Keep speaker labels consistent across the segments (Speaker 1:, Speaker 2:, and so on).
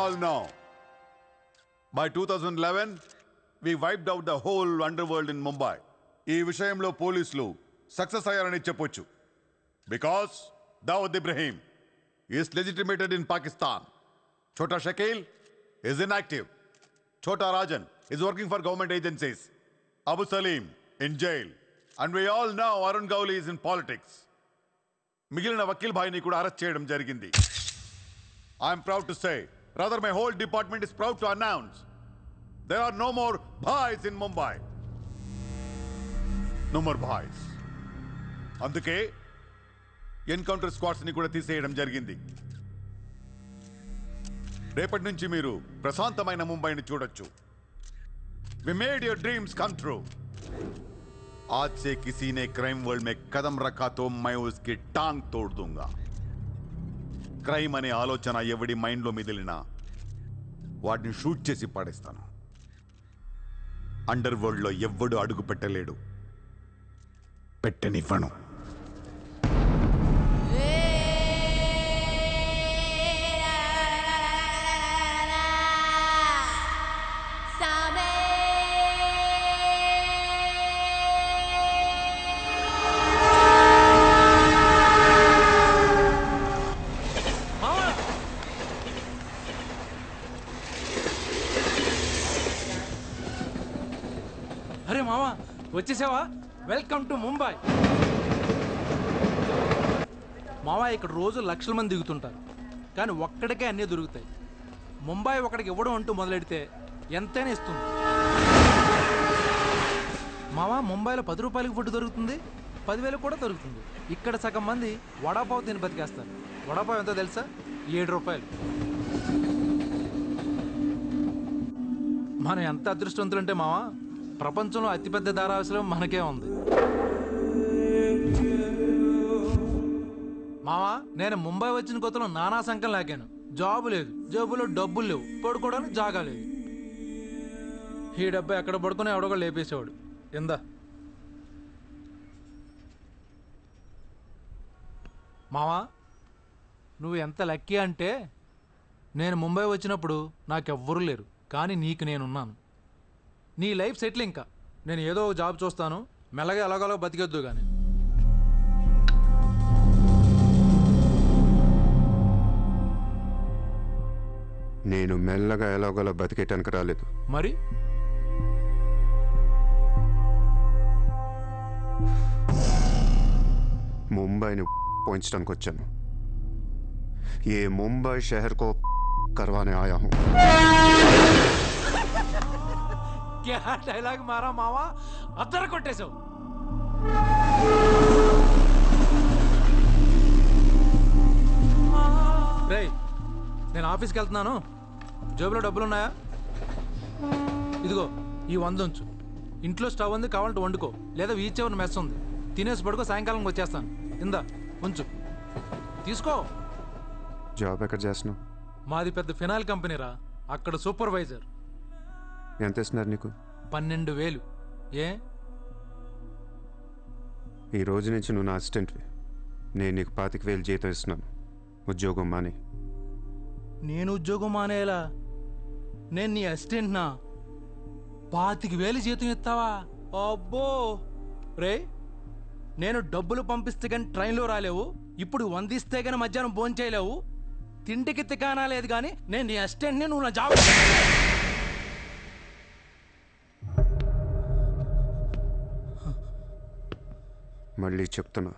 Speaker 1: all know, by 2011, we wiped out the whole underworld in Mumbai. ఈ విషయంలో పోలీసులు success అయ్యారని చెప్పొచ్చు. Because Dawood Ibrahim is legitimated in Pakistan. Chota Shakil is inactive. Chota Rajan is working for government agencies. Abu Salim in jail. And we all know Arun Gowli is in politics. మిగిలిన వకీల్ భాయ్ని కూడా arrest చేయడం జరిగింది. I'm proud to say, rather my whole department is proud to announce, there are no more bhais in Mumbai. No more bhais. అందుకే encounter squads ని కూడా తీసేయడం జరిగింది. రేపటి నుంచి మీరు ప్రశాంతమైన ముంబైని చూడొచ్చు. We made your dreams come true. आज से किसी ने क्राइम वर्ल्ड में कदम रखा तो मैं उसकी टांग तोड़ दूंगा. క్రైమ్ అనే ఆలోచన ఎవడి మైండ్లో మిదిలినా వాడిని షూట్ చేసి పడేస్తాను. అండర్ వరల్డ్లో ఎవ్వడు అడుగు పెట్టలేడు, పెట్టనివ్వను.
Speaker 2: అరే మామా, వచ్చేసావా? Welcome to Mumbai. మావా, ఇక్కడ రోజు లక్షల మంది దిగుతుంటారు, కానీ ఒక్కడికే అన్నీ దొరుకుతాయి. ముంబై ఒకడికి ఇవ్వడం అంటూ మొదలెడితే ఎంతైనా ఇస్తుంది. మావా, ముంబైలో 10 రూపాయలకి ఫుడ్ దొరుకుతుంది, 10,000 కూడా దొరుకుతుంది. ఇక్కడ సగం మంది వడాపావ్ తిని బతికేస్తారు. వడాపావ్ ఎంతో తెలుసా? 7 రూపాయలు. మనం ఎంత అదృష్టవంతులంటే మావా, ప్రపంచంలో అతిపెద్ద ధారావాసం మనకే ఉంది. మావా, నేను ముంబై వచ్చిన కొత్తలో నానా సంఖ్యలు లాగాను. జాబు లేదు, జేబులో డబ్బులు లేవు, పడుకోవడానికి జాగా లేదు. ఈ డబ్బా ఎక్కడ పడుకుని ఎవడో లేపేసేవాడు. ఎందా మావా, నువ్వు ఎంత లక్కీ అంటే, నేను ముంబై వచ్చినప్పుడు నాకెవ్వరూ లేరు, కానీ నీకు నేనున్నాను. నీ లైఫ్ సెటిల్. ఇంకా నేను ఏదో జాబ్ చూస్తాను, మెల్లగా ఎలాగోలా బతికొద్దు. కానీ
Speaker 3: నేను మెల్లగా ఎలాగోలా బతికేటానికి రాలేదు.
Speaker 2: మరి
Speaker 3: ముంబైని పోయించడానికి వచ్చాను. ఏ ముంబై షహర్ కో करवाने आया हूं.
Speaker 2: क्या डायलॉग मारा मावा, अदर కొట్టేసావు. రేయ్, నేను ఆఫీస్కి వెళ్తున్నాను. జేబులో డబ్బులు ఉన్నాయా? ఇదిగో ఈ 100 ఉంచు. ఇంట్లో స్టవ్ ఉంది, కావాలంటే వండుకో, లేదా వీచేవన్న మెస్ ఉంది, తినేసి పడుకో. సాయంకాలం వచ్చేస్తాను. ఇందా ఉంచు, తీసుకో.
Speaker 3: జాబ్ ఎక్కడ చేస్తున్నావు?
Speaker 2: మాది పెద్ద ఫినాయిల్ కంపెనీ రా, అక్కడ సూపర్వైజర్.
Speaker 3: ఎంత ఇస్తున్నారు నీకు?
Speaker 2: 12,000. ఏ
Speaker 3: ఈ రోజు నుంచి నువ్వు నా అసిస్టెంట్వి. నేను నీకు 25,000 జీతం ఇస్తున్నాను. ఉద్యోగం మాని.
Speaker 2: నేను ఉద్యోగం మానేలా? నేను నీ అసిస్టెంట్నా? 25,000 జీతం ఇస్తావా? అబ్బో రే, నేను డబ్బులు పంపిస్తే కానీ ట్రైన్లో రాలేవు, ఇప్పుడు 100 ఇస్తే కానీ మధ్యాహ్నం భోజనం చేయలేవు, తిండికి తికానా లేదు. కానీ నేను నీ అసిస్టెంట్ని, నువ్వు నా జాబ్.
Speaker 3: మళ్ళీ చెప్తున్నా,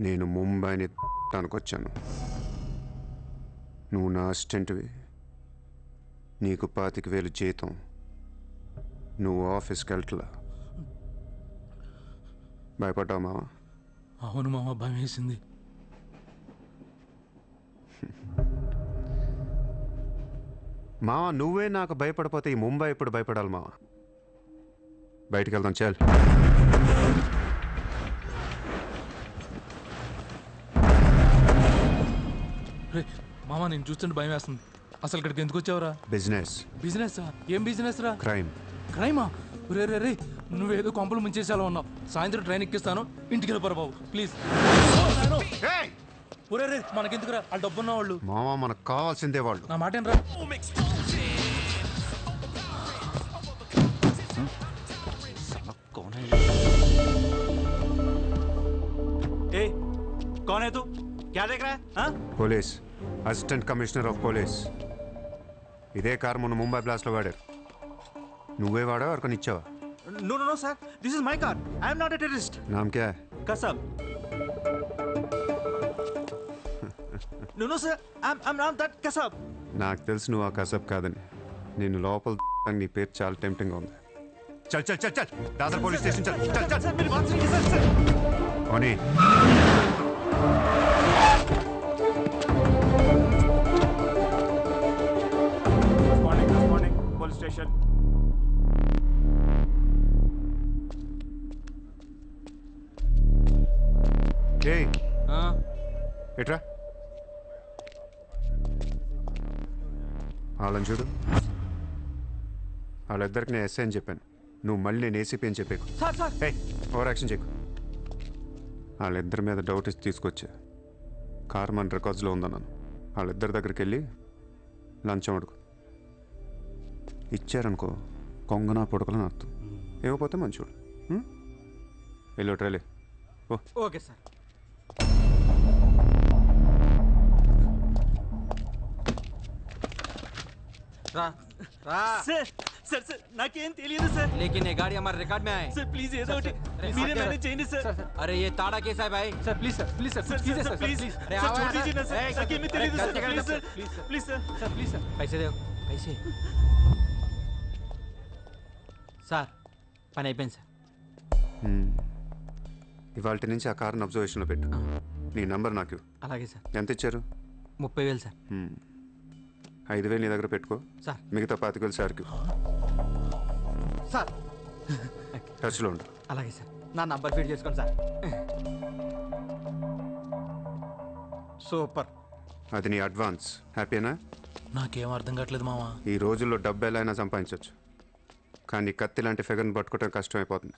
Speaker 3: నేను ముంబైని తనకొచ్చాను. నువ్వు నా అసిస్టెంట్వి, నీకు 25,000 జీతం, నువ్వు ఆఫీస్కి వెళ్ళట్లా. భయపడ్డావు మావా?
Speaker 2: అవును మామ, భయం వేసింది.
Speaker 3: మావా, నువ్వే నాకు భయపడిపోతే ఈ ముంబై ఎప్పుడు భయపడాలి మావా? బయటికి వెళ్దాం, చాలు.
Speaker 2: రే మామ, నేను చూస్తుంటే భయం వేస్తుంది. అసలు ఇక్కడికి ఎందుకు వచ్చావురా?
Speaker 3: బిజినెస్.
Speaker 2: బిజినెస్? ఏం బిజినెస్ రా?
Speaker 3: క్రైమ్.
Speaker 2: క్రైమా? రే రే రే, నువ్వేదో కొంపలు ముంచేసేలా ఉన్నావు. సాయంత్రం ట్రైన్ ఎక్కిస్తాను, ఇంటికి వెళ్ళిపోరా బాబు, ప్లీజ్. ఒరే రే మనకెందుకురా ఆ డబ్బున్న వాళ్ళు.
Speaker 3: మామ మనకు కావాల్సిందే వాళ్ళు.
Speaker 2: నా మాట ఏంట్రా?
Speaker 4: ए, कौन है तू? क्या देख रहा है? हाँ?
Speaker 3: Police, assistant commissioner of police. ఇదే కారు మొన్న ముంబై బ్లాస్ట్లో వాడారు. నువ్వే వాడావు ఎవరికొని ఇచ్చావా?
Speaker 4: No, no, no, sir. This is my car. I am not a terrorist.
Speaker 3: నామ్ క్యా?
Speaker 4: Kasab. No, no, sir. I'm not that Kasab.
Speaker 3: నాకు తెలుసు నువ్వు ఆ కసబ్ కాదని. నేను లోపల నీ పేరు చాలా టెంప్టింగ్ ఉంది. చల్ చల్ చల్ చల్ దాదర్ పోలీస్ స్టేషన్ చల్ చల్ చల్.
Speaker 4: सर मेरी बात सुनिए सर सर.
Speaker 3: ఓనీ
Speaker 4: Good morning, police station.
Speaker 3: ఏయ్
Speaker 2: ఆ,
Speaker 3: ఎట్రా వాళ్ళని చూడు. వాళ్ళిద్దరికి నేను ఎస్ఐ అని చెప్పాను. నువ్వు మళ్ళీ నేను ఏసీపీ అని చెప్పేకు.
Speaker 4: Sir sir.
Speaker 3: ఏ ఓవర్ యాక్షన్ చేయకు. వాళ్ళిద్దరి మీద డౌట్ ఇచ్చి తీసుకొచ్చా. కార్ మన రికార్డ్స్లో ఉందన్నాను. వాళ్ళిద్దరి దగ్గరికి వెళ్ళి లంచం అడుగు. ఇచ్చారనుకో కొంగనా పొడకలని అర్థం. ఇవ్వకపోతే మంచోడు. వెళ్ళి ట్రైలే ఓ.
Speaker 4: Okay, sir.
Speaker 5: రా రా
Speaker 4: सर सर सर నాకేం తెలియదు సార్.
Speaker 5: लेकिन ये गाड़ी हमारे रिकॉर्ड में आए
Speaker 4: सर प्लीज ఏదో ఒకటి
Speaker 5: अरे
Speaker 4: మీరే
Speaker 5: हाँ,
Speaker 4: మేనేజ్ చేయండి సార్.
Speaker 5: अरे ये ताड़ा केस है भाई
Speaker 2: sir please sir please sir
Speaker 4: sir
Speaker 2: please
Speaker 4: sir
Speaker 2: sir
Speaker 4: please
Speaker 2: please
Speaker 5: अरे
Speaker 4: सर
Speaker 5: आओ
Speaker 4: छोड़
Speaker 5: यार,
Speaker 4: दीजिए ना सर.
Speaker 5: अरे,
Speaker 4: नाकेमी तेरी
Speaker 5: अरे,
Speaker 4: सर
Speaker 5: गलती
Speaker 4: प्लीज
Speaker 5: कर
Speaker 4: sir
Speaker 5: please sir
Speaker 4: please sir.
Speaker 2: Sir please sir.
Speaker 5: पैसे दो पैसे సార్ పని అయిపోయింది సార్.
Speaker 3: ఇవాళ నుంచి ఆ కార్ని అబ్జర్వేషన్లో పెట్టు. నీ నంబర్ నాకు ఇవ్వు.
Speaker 5: అలాగే సార్.
Speaker 3: ఎంత ఇచ్చారు?
Speaker 5: 30,000 సార్.
Speaker 3: 5,000 నీ దగ్గర పెట్టుకో.
Speaker 5: సార్
Speaker 3: మిగతా 25,000 సార్కి
Speaker 5: సార్
Speaker 3: టచ్లో ఉండు.
Speaker 5: అలాగే సార్. నా నంబర్ ఫీడ్ చేసుకోండి సార్. సూపర్.
Speaker 3: అది నీ అడ్వాన్స్. హ్యాపీనా?
Speaker 2: నాకేం అర్థం కావట్లేదు మావా.
Speaker 3: ఈ రోజుల్లో డబ్బు ఎలా అయినా సంపాదించవచ్చు, కానీ కత్తి లాంటి ఫిగర్ని పట్టుకోవడం కష్టమైపోతుంది.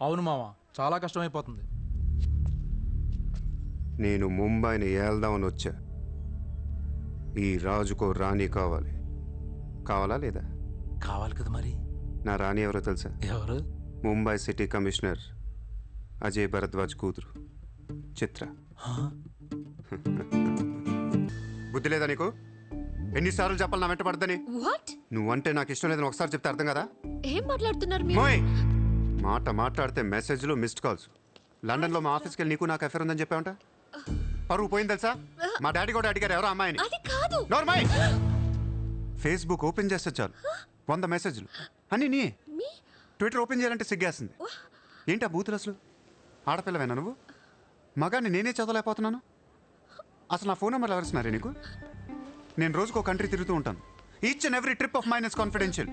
Speaker 2: అవును మావా, చాలా కష్టమైపోతుంది.
Speaker 3: నేను ముంబైని ఏల్దామని వచ్చా. ఈ రాజుకో రాణి కావాలి. కావాలా లేదా?
Speaker 2: కావాలి కదా మరి.
Speaker 3: నా రాణి ఎవరో తెలుసా?
Speaker 2: ఎవరు?
Speaker 3: ముంబై సిటీ కమిషనర్ అజయ్ భరద్వాజ్ కూతురు చిత్ర. బుద్ధి లేదా నీకు? ఎన్నిసార్లు చెప్పాలి నా వెంట పడద్దని?
Speaker 6: వాట్?
Speaker 3: నువ్వంటే నాకు ఇష్టం లేదని ఒకసారి చెప్తే అర్థం కదా?
Speaker 6: ఏం మాట్లాడుతున్నారు మీరు?
Speaker 3: మోయ్! మాట మాట్లాడితే మెసేజ్లు మిస్డ్ కాల్స్. లండన్లో మా ఆఫీస్కి వెళ్ళి నీకు నాకు అఫేర్ ఉందని చెప్పావంట. పరువు పోయింది తెలుసా? మా డాడీ కూడా అడిగారు ఎవరో అమ్మాయిని.
Speaker 6: అది కాదు.
Speaker 3: నార్మల్ ఫేస్బుక్ ఓపెన్ చేస్తే చాలు 100 మెసేజ్లు అన్నీ నీ. ట్విట్టర్ ఓపెన్ చేయాలంటే సిగ్గేస్తుంది. ఏంటి ఆ బూతులు అసలు? ఆడపిల్లవేనా నువ్వు? మగాన్ని నేనే చదవలేకపోతున్నాను. అసలు నా ఫోన్ నెంబర్ ఎవరిస్తున్నారే నీకు? నేను రోజుకో కంట్రీ తిరుగుతూ ఉంటాను. Each and every trip of mine is confidential.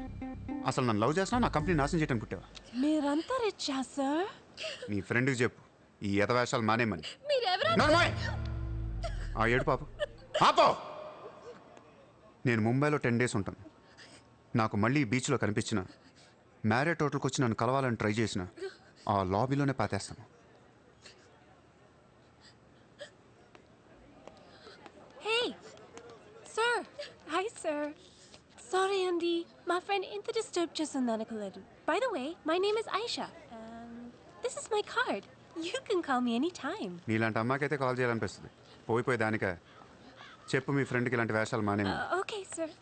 Speaker 3: అసలు నన్ను లవ్ చేస్తున్నావు, నా కంపెనీ నాశనం చేయడానికి పుట్టావా?
Speaker 6: మీరంతా రిచ్చా సార్?
Speaker 3: నీ ఫ్రెండ్కి చెప్పు ఈ ఎదవేషాలు మానేమని.
Speaker 6: మీరెవరు?
Speaker 3: నార్మల్ ఆ ఏడు పాపు ఆపో. నేను ముంబైలో 10 days ఉంటాను. నాకు మళ్ళీ బీచ్లో కనిపించిన, మ్యారేట్ హోటల్కి వచ్చి నన్ను కలవాలని ట్రై చేసిన ఆ లాబీలోనే పాతేస్తాను.
Speaker 6: Hey sir. Hi sir. Sorry అండి, మా ఫ్రెండ్ ఇంత డిస్టర్బ్ చేస్తుంది అనుకోలేదు. By the way my name is Aisha. This is my card. You can call me any time.
Speaker 3: నీలాంటి అమ్మాయికైతే కాల్ చేయాలనిపిస్తుంది. పోయిపోయి దానికా? చెప్పు మీ ఫ్రెండ్కి ఇలాంటి వేషాలు మానేమని.
Speaker 6: Okay sir.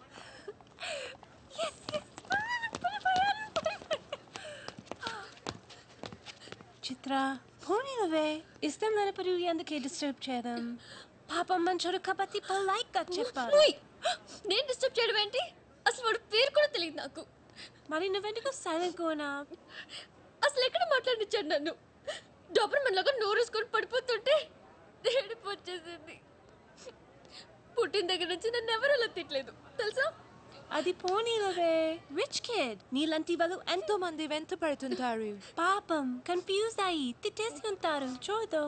Speaker 6: చిత్ర పోనీవే. ఇష్టం లేనప్పుడు ఎందుకే డిస్టర్బ్ చేయడం? పాపం మంచోడు కాబట్టి పొలైట్ గా చెప్పాలి.
Speaker 7: నేను డిస్టర్బ్ చేయడం ఏంటి? అసలు వాడు పేరు కూడా తెలియదు నాకు.
Speaker 6: మరి నువ్వెందుకు సైలెంట్ కోనా?
Speaker 7: అసలు ఎక్కడ మాట్లాడించాడు నన్ను? డాబర్మన్ లాగా నోరేసుకొని పడిపోతుంటే ఏడుపు వచ్చేసింది. పుట్టిన దగ్గర నుంచి నన్ను ఎవరు అలా తిట్టలేదు తెలుసా?
Speaker 6: అది పోనీవే. రిచ్ కిడ్ నీలాంటి వాళ్ళు ఎంతో మంది వెంట పడుతుంటారు. పాపం కన్ఫ్యూజ్ అయ్యి తిట్టేసి ఉంటారు. చూడు.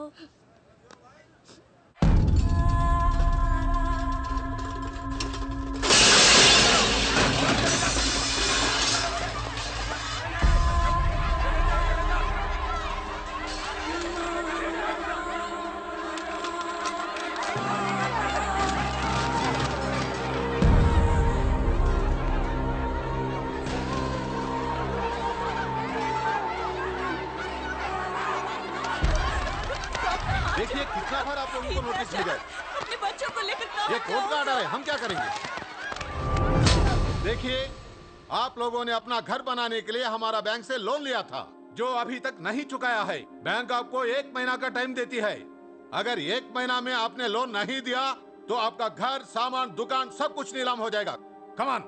Speaker 8: देखिए कितना बार आप लोगों को नोटिस मिल गए।
Speaker 9: अपने बच्चों को लेकर
Speaker 8: ये कोर्ट का ऑर्डर है, हम क्या करेंगे? देखिए, आप लोगों ने अपना घर बनाने के लिए हमारा बैंक से लोन लिया था, जो अभी तक नहीं चुकाया है। बैंक आपको 1 महीना का टाइम देती है। अगर 1 महीना में आपने लोन नहीं दिया तो आपका घर, सामान, दुकान सब कुछ नीलाम हो जाएगा। Come on.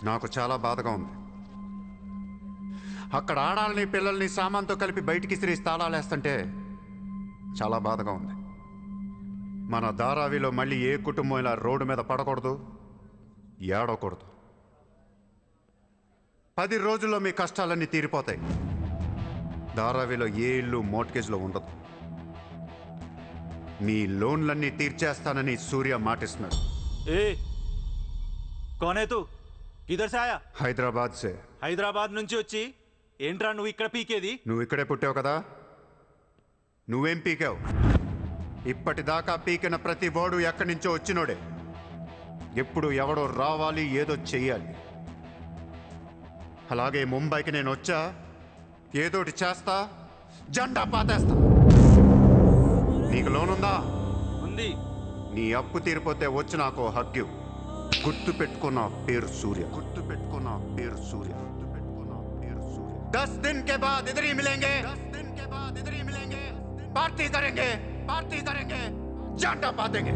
Speaker 3: నాకు చాలా బాధగా ఉంది. అక్కడ ఆడాలని పిల్లల్ని సామాన్తో కలిపి బయటికి ఇసిరి తాళాలు వేస్తుంటే చాలా బాధగా ఉంది. మన ధారావిలో మళ్ళీ ఏ కుటుంబం ఇలా రోడ్డు మీద పడకూడదు, ఏడవకూడదు. 10 రోజుల్లో మీ కష్టాలన్నీ తీరిపోతాయి. ధారావిలో ఏ ఇల్లు మోర్ట్గేజ్లో ఉండదు. మీ లోన్లన్నీ తీర్చేస్తానని సూర్య మాటిస్తున్నాడు.
Speaker 4: ఏ कौन है तू? किधर से आया?
Speaker 3: హైదరాబాద్ సే.
Speaker 4: హైదరాబాద్ నుంచి వచ్చి ఏంట్రా నువ్వు ఇక్కడ పీకేది?
Speaker 3: నువ్వు ఇక్కడే పుట్టావు కదా, నువ్వేం పీకావు? ఇప్పటిదాకా పీకిన ప్రతి వాడు ఎక్కడి నుంచో వచ్చినోడే. ఎప్పుడు ఎవడో రావాలి, ఏదో చెయ్యాలి. అలాగే ముంబైకి నేను వచ్చా, ఏదోటి చేస్తా, జెండా పాతేస్తా. నీకు లోన్ ఉందా?
Speaker 4: ఉంది.
Speaker 3: నీ అప్పు తీరిపోతే వచ్చి నాకు హక్కు. గుర్తు పెట్టుకున్న పేరు సూర్య. గుర్తు పెట్టుకున్న పేరు సూర్య. గుర్తు పెట్టుకున్న పేరు సూర్య. 10 दिन के बाद इधर ही मिलेंगे. 10 दिन के बाद इधर ही मिलेंगे. पार्टी करेंगे, पार्टी करेंगे, झंडा पातेंगे.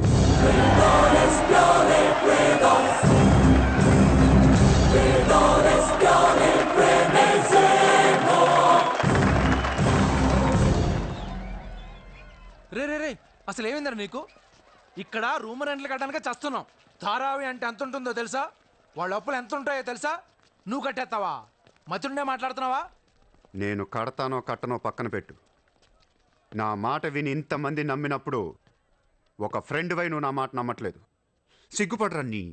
Speaker 2: రే రే రే అసలు ఏమైందరా నీకు? ఇక్కడ రూమ్ రెంట్లు కట్టడానికి చస్తున్నాం. ధారావి అంటే ఎంత ఉంటుందో తెలుసా? వాళ్ళ అప్పులు ఎంత ఉంటాయో తెలుసా? నువ్వు కట్టేస్తావా? మతుండే మాట్లాడుతున్నావా?
Speaker 3: నేను కడతానో కట్టనో పక్కన పెట్టు. నా మాట విని ఇంతమంది నమ్మినప్పుడు ఒక ఫ్రెండ్ వై నువ్వు నా మాట నమ్మట్లేదు. సిగ్గుపడరా నీ.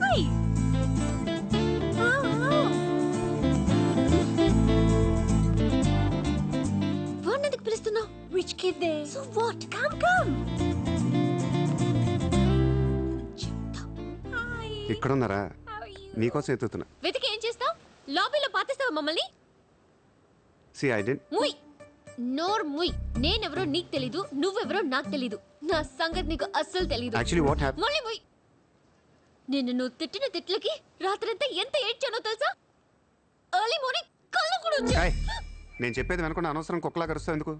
Speaker 6: Hi. Oh.
Speaker 7: వాడినెందుకు పిలుస్తున్నావు?
Speaker 6: Which kid there?
Speaker 7: So what?
Speaker 6: Come. Hi.
Speaker 3: ఇక్కడున్నారా?
Speaker 6: How are you?
Speaker 3: నీకోసం ఎత్తుతున్నా.
Speaker 7: వెతికి ఏం చేస్తావు? లాబీలో పాతేస్తావా మమ్మల్ని?
Speaker 3: సి ఐ డెంట్.
Speaker 7: ముయ్ నోర్ ముయ్. నేనెవరో నీకు తెలీదు, నువ్వెవరో నాకు తెలీదు. నా సంగతి నీకు అస్సలు తెలీదు.
Speaker 3: Actually what happen?
Speaker 7: మళ్ళీ ముయ్. నిన్ను నువ్వు తిట్టిన తిట్లకి రాత్రంతా ఎంత ఏడ్చానో తెలుసా? ఎర్లీ మార్నింగ్ కళ్ళు కూడా వచ్చాయి.
Speaker 3: నేను చెప్పేది వెనకుండా అనవసరం కుక్కలా కరుస్తావు ఎందుకు?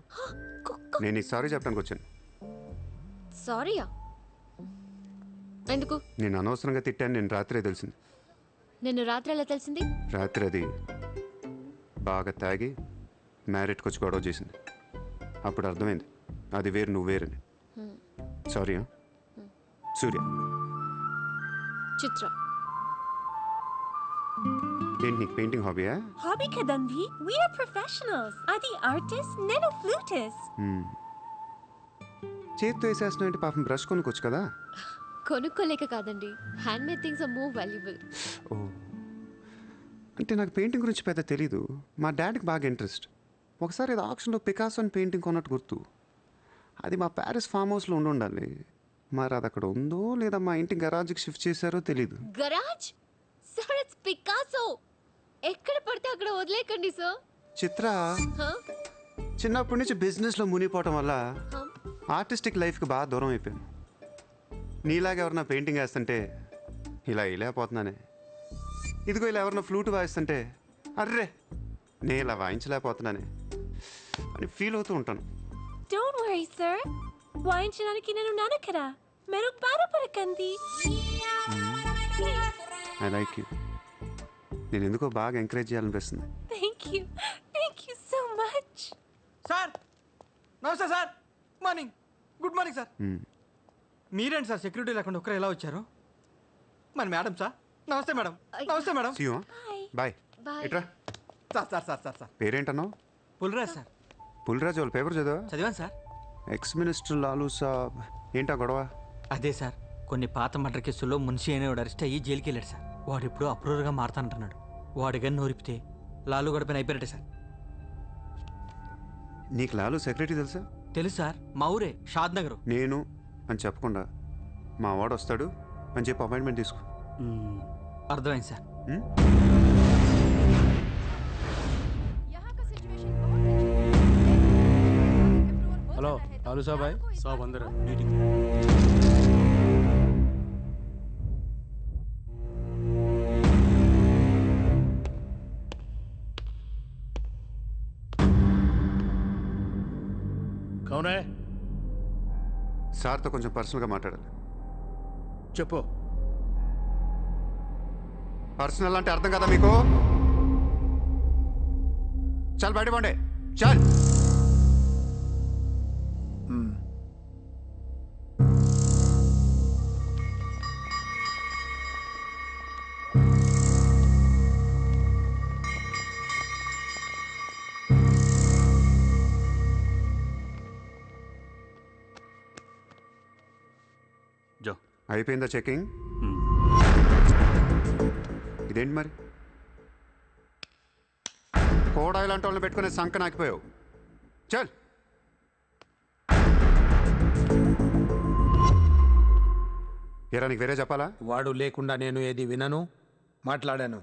Speaker 7: కుక్క.
Speaker 3: నేను ఈ సారీ చెప్పడానికి వచ్చాను.
Speaker 7: సారీయా? ఎందుకు?
Speaker 3: నేను అనవసరంగా తిట్టాను. నేను రాత్రే తెలిసింది.
Speaker 7: నిన్ను రాత్రి ఎలా తెలిసింది?
Speaker 3: రాత్రి అది బాగా తాగి మ్యారేట్కి వచ్చి గొడవ చేసింది. అప్పుడు అర్థమైంది అది వేరు, నువ్వు వేరని. సారీ. సూర్య.
Speaker 7: చిత్ర.
Speaker 3: ఏంటి నీకు painting హాబీయా?
Speaker 6: Hobby kadandi. We are professionals. Adi artist, nenu flutist.
Speaker 3: చేతితో వేసేస్తున్నావు అంటే పాపం బ్రష్ కొనుక్కోవచ్చు కదా.
Speaker 7: కొనుక్కోలేక కాదండి, hand made things are more valuable.
Speaker 3: ఓ, అంటే నాకు పెయింటింగ్ గురించి పెద్ద తెలీదు. మా డాడీకి బాగా ఇంట్రెస్ట్. ఒకసారి ఏదో ఆక్షన్లో పికాసో అని పెయింటింగ్ కొన్నట్టు గుర్తు. అది మా ప్యారిస్ ఫామ్ హౌస్లో ఉండాలి. మరి అది అక్కడ ఉందో లేదా మా ఇంటి గరాజ్కి షిఫ్ట్ చేశారో తెలీదు.
Speaker 7: గరాజ్? Sir it's Picasso. ఎక్కడ పడితే అక్కడ వదిలేకండి సార్.
Speaker 3: చిత్ర చిన్నప్పటి నుంచి బిజినెస్లో మునిగిపోవటం వల్ల
Speaker 7: Huh?
Speaker 3: ఆర్టిస్టిక్ లైఫ్కి బాగా దూరం అయిపోయాను. నీలాగా ఎవరన్నా పెయింటింగ్ వేస్తుంటే ఇలా వేయలేకపోతున్నానే. ఇదిగో ఇలా ఎవరన్నా ఫ్లూట్ వాయిస్తుంటే అర్రే నేను ఇలా వాయించలేకపోతున్నానే అని ఫీల్ అవుతూ ఉంటాను.
Speaker 6: Don't worry, sir. వాయించడానికి నేను ఉన్నాను కదా. మీరు బాధపడకండి.
Speaker 3: I like you. నేను ఎందుకో బాగా ఎంకరేజ్ చేయాలనిపిస్తుంది.
Speaker 6: Thank you. Thank Thank you so much.
Speaker 5: Sir నమస్తే sir. Morning. Good morning sir. మీరేంటి సార్ సెక్యూరిటీ లేకుండా ఒక్కరు ఎలా వచ్చారు? మరి మేడం సార్. నమస్తే మేడం. నమస్తే madam.
Speaker 3: See you.
Speaker 6: Hi.
Speaker 3: Bye.
Speaker 7: Bye.
Speaker 3: ఇట్రా.
Speaker 5: సార్
Speaker 3: పేరేంటన్నావు?
Speaker 5: పుల్రాజ్ సార్.
Speaker 3: పుల్రాజు వాళ్ళ పేపర్ చదివా?
Speaker 5: చదివాను sir.
Speaker 3: Ex minister Lalu sahab. ఏంటా గొడవ?
Speaker 5: అదే సార్, కొన్ని పాత మర్డర్ కేసుల్లో మున్షి అనేవాడు అరెస్ట్ అయ్యి జైలుకి వెళ్ళాడు సార్. వాడు ఇప్పుడు అప్రూవర్గా మారుతానంటున్నాడు. వాడి గన్ను నోరిపితే లాలు గడ పైన అయిపోయినట్టే సార్.
Speaker 3: నీకు లాలూ సెక్రటరీ తెలుసా?
Speaker 5: తెలుసు సార్, మా ఊరే షాద్ నగర్.
Speaker 3: నేను అని చెప్పకుండా మా వాడు వస్తాడు అని చెప్పి అపాయింట్మెంట్ తీసుకో.
Speaker 5: అర్థమైంది సార్.
Speaker 2: హలో లాలూ సాబ్ భాయ్.
Speaker 4: साहब अंदर है
Speaker 2: కౌన్ హై?
Speaker 3: సార్తో కొంచెం పర్సనల్గా మాట్లాడాలి.
Speaker 2: చెప్పు.
Speaker 3: పర్సనల్ అంటే అర్థం కదా మీకు? చాలు బయట పండే చాలు.
Speaker 4: जाओ.
Speaker 3: అయిపోయిందా చెకింగ్? ఇదేంటి మరి కోడా ఇలాంటి వాళ్ళని పెట్టుకునే సంక నాకిపోయావు. చల్. ఎరా నీకు వేరే చెప్పాలా?
Speaker 9: వాడు లేకుండా నేను ఏది వినను, మాట్లాడాను.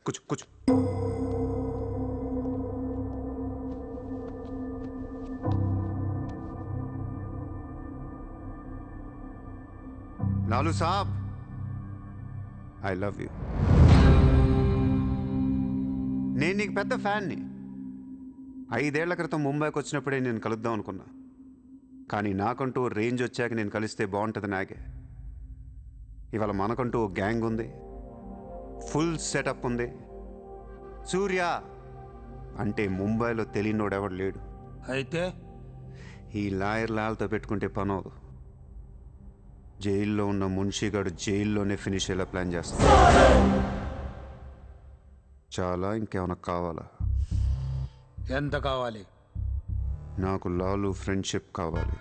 Speaker 3: కూర్చో కూర్చో. లాలూ సాబ్, ఐ లవ్ యూ. నేను నీకు పెద్ద ఫ్యాన్ని. 5 ఏళ్ల క్రితం ముంబైకి వచ్చినప్పుడే నేను కలుద్దాం అనుకున్నా. కానీ నాకంటూ రేంజ్ వచ్చాక నేను కలిస్తే బాగుంటుంది నాకే. ఇవాళ మనకంటూ ఓ గ్యాంగ్ ఉంది, ఫుల్ సెటప్ ఉంది. సూర్య అంటే ముంబైలో తెలియనోడెవడు లేడు.
Speaker 9: అయితే
Speaker 3: ఈ లాయర్ లాల్తో పెట్టుకుంటే పనవదు. జైల్లో ఉన్న మున్షిగాడు జైల్లోనే ఫినిష్ అయ్యేలా ప్లాన్ చేస్తాడు. చాలా ఇంకేమైనా కావాలా?
Speaker 9: ఎంత కావాలి?
Speaker 3: నాకు లాలు ఫ్రెండ్షిప్ కావాలి.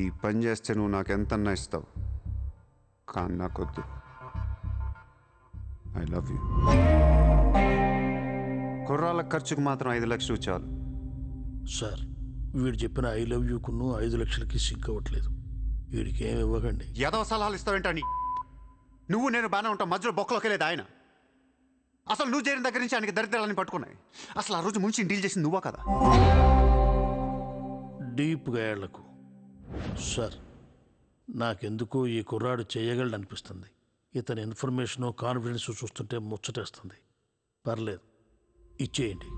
Speaker 3: ఈ పని చేస్తే నువ్వు నాకు ఎంతన్నా ఇస్తావు, కానీ నాకొద్దు. I love you. కుర్రాళ్ళ ఖర్చుకు మాత్రం 5 లక్షలు చాలు.
Speaker 10: సార్, వీడు చెప్పిన ఐ లవ్ యూకును 5 లక్షలకి సింక్ అవ్వట్లేదు. వీడికి ఏమి ఇవ్వకండి.
Speaker 3: ఏదో సలహాలు ఇస్తావేంటని? నువ్వు నేను బాగానే ఉంటావు, మధ్యలో బొక్కలోకి లేదు ఆయన. అసలు నువ్వు చేరిన దగ్గర నుంచి ఆయనకి దరిద్రాలని పట్టుకున్నాయి. అసలు ఆ రోజు ముంచి డీల్ చేసింది నువ్వా కదా?
Speaker 10: డీప్గా ఏళ్లకు సార్, నాకెందుకో ఈ కుర్రాడు చేయగలడు అనిపిస్తుంది. ఇతని ఇన్ఫర్మేషను కాన్ఫిడెన్స్ చూస్తుంటే ముచ్చటేస్తుంది. పర్లేదు, ఇచ్చేయండి.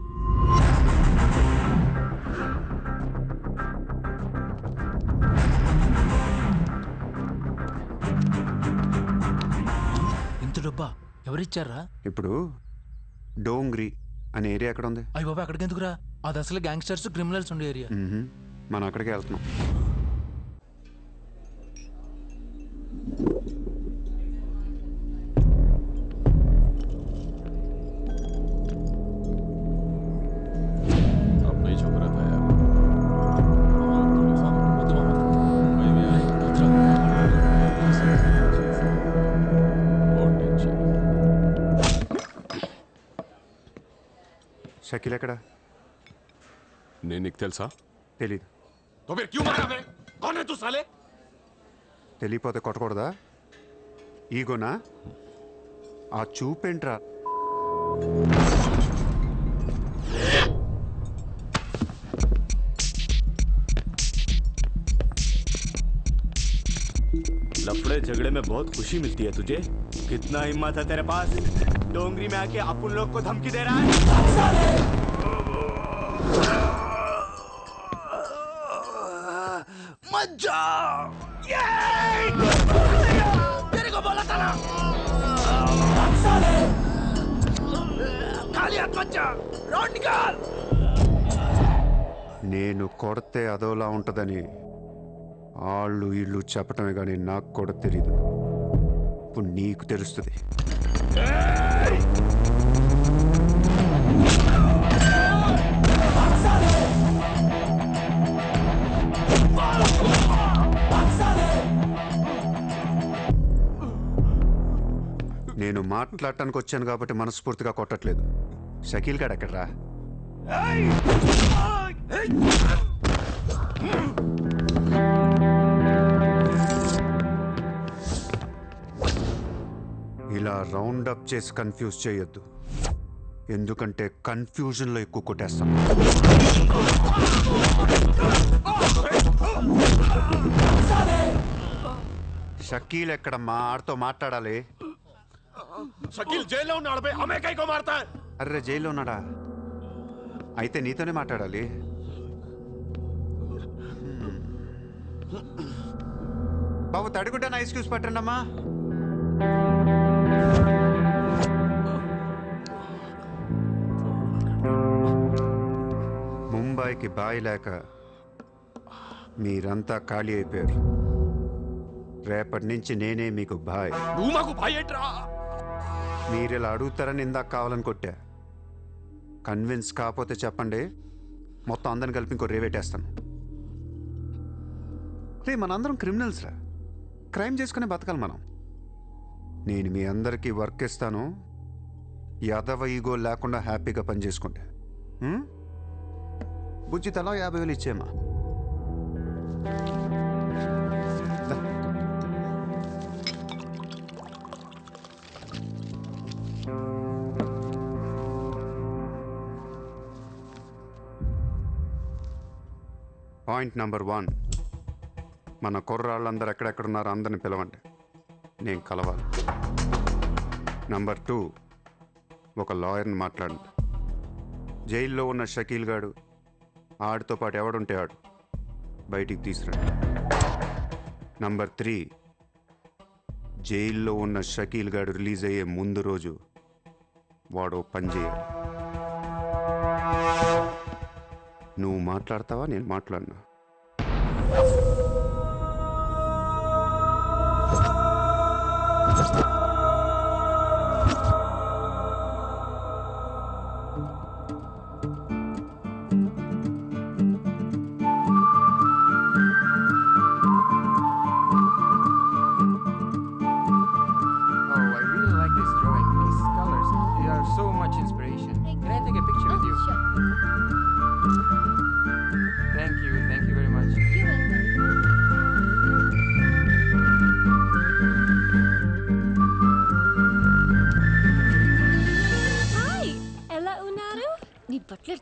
Speaker 2: ఇంత డబ్బా ఎవరిచ్చారా?
Speaker 3: ఇప్పుడు డోంగ్రీ అనే ఏరియా ఎక్కడ ఉంది?
Speaker 2: అయ్యి బాబా, అక్కడికి ఎందుకురా? అది అసలు గ్యాంగ్స్టర్స్ క్రిమినల్స్ ఉండే ఏరియా.
Speaker 3: మనం అక్కడికే వెళ్తున్నాం.
Speaker 4: अब नहीं छुप रहा था यार.
Speaker 3: షకీల్ ఎక్కడ?
Speaker 4: నేను నీకు తెలుసా?
Speaker 3: తెలీదు.
Speaker 4: तो फिर क्यों मारा बे? कौन है तू साले?
Speaker 3: తెలియపోతే కొట్టకూడదా? ఈగోనా? ఆ చూపేంట్రా?
Speaker 4: लफड़े झगड़े में बहुत खुशी मिलती है तुझे. कितना हिम्मत है तेरे पास? डोंगरी में आके अपन लोग को धमकी दे रहा है. मत जाओ. तेरे को बोला था ना.
Speaker 3: నేను కొడితే అదోలా ఉంటుందని వాళ్ళు వీళ్ళు చెప్పటమే కానీ నాకు కూడా తెలీదు. ఇప్పుడు నీకు తెలుస్తుంది. నేను మాట్లాడటానికి వచ్చాను కాబట్టి మనస్ఫూర్తిగా కొట్టట్లేదు. షకీల్ గాడు ఎక్కడ్రా? ఇలా రౌండ్ అప్ చేసి కన్ఫ్యూజ్ చేయొద్దు, ఎందుకంటే కన్ఫ్యూజన్లో ఎక్కువ కొట్టేస్తాను. షకీల్ ఎక్కడమ్మా? ఆడితో మాట్లాడాలి.
Speaker 4: షకీల్ జైల్లో ఉన్నాడు బే, హమే కైకో మారతా?
Speaker 3: అర్రే జైల్లో ఉన్నాడా? అయితే నీతోనే మాట్లాడాలి. బాబు తడిగుడ్డ ఐస్ క్యూబ్స్ పట్టండి అమ్మా. ముంబైకి బాయి లేక మీరంతా ఖాళీ అయిపోయారు. రేపటి నుంచి నేనే మీకు బాయ్.
Speaker 4: నువ్వు మాకు బాయ్ ఏంట్రా?
Speaker 3: మీరు ఇలా అడుగుతారని ఇందాక కావాలని కొట్టా. కన్విన్స్ కాకపోతే చెప్పండి, మొత్తం అందరిని కలిపి ఇంకో రేవేటేస్తాను. రే మనందరం క్రిమినల్స్ రా, క్రైమ్ చేసుకునే బతకాలి మనం. నేను మీ అందరికీ వర్క్ ఇస్తాను, యాదవ ఈగో లేకుండా హ్యాపీగా పని చేసుకుంటే. బుజ్జి తలా 50,000 ఇచ్చేమా. పాయింట్ నెంబర్ 1, మన కుర్రాళ్ళందరూ ఎక్కడెక్కడున్నారో అందరిని పిలవండి, నేను కలవాలి. నెంబర్ 2, ఒక లాయర్ని మాట్లాడండి. జైల్లో ఉన్న షకీల్ గాడు, ఆడితో పాటు ఎవడుంటే ఆడు బయటికి తీసుకురండి. నెంబర్ 3, జైల్లో ఉన్న షకీల్ గాడు రిలీజ్ అయ్యే ముందు రోజు వాడు పని చేయాలి. నువ్వు మాట్లాడతావా, నేను మాట్లాడినా?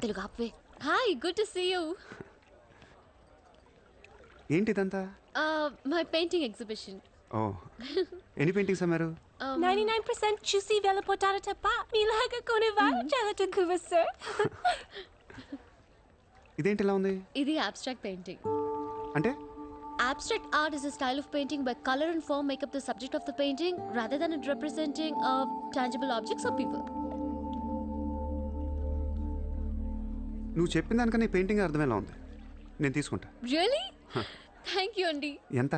Speaker 7: తెలుగు ఆపే. Hi, good to see you.
Speaker 3: ఏంటిదంతా?
Speaker 7: My painting exhibition.
Speaker 3: ఓ, ఎన్ని పెయింటింగ్స్ అమ్మారు?
Speaker 6: 99% చూసి వెళ్ళిపోతారు తప్ప మీలాగా కొనేవారు చాలా తక్కువ సార్.
Speaker 3: ఇదేంటి ఇలా ఉంది?
Speaker 7: ఇది abstract painting.
Speaker 3: అంటే?
Speaker 7: Abstract art is a style of painting where color and form make up the subject of the painting rather than it representing tangible objects or people.
Speaker 3: నువ్వు చెప్పిన దానికన్నా ఈ పెయింటింగ్ అర్థమేలా ఉంది. నేను తీసుకుంటా.
Speaker 7: Really? Thank you అండి.
Speaker 3: ఎంత?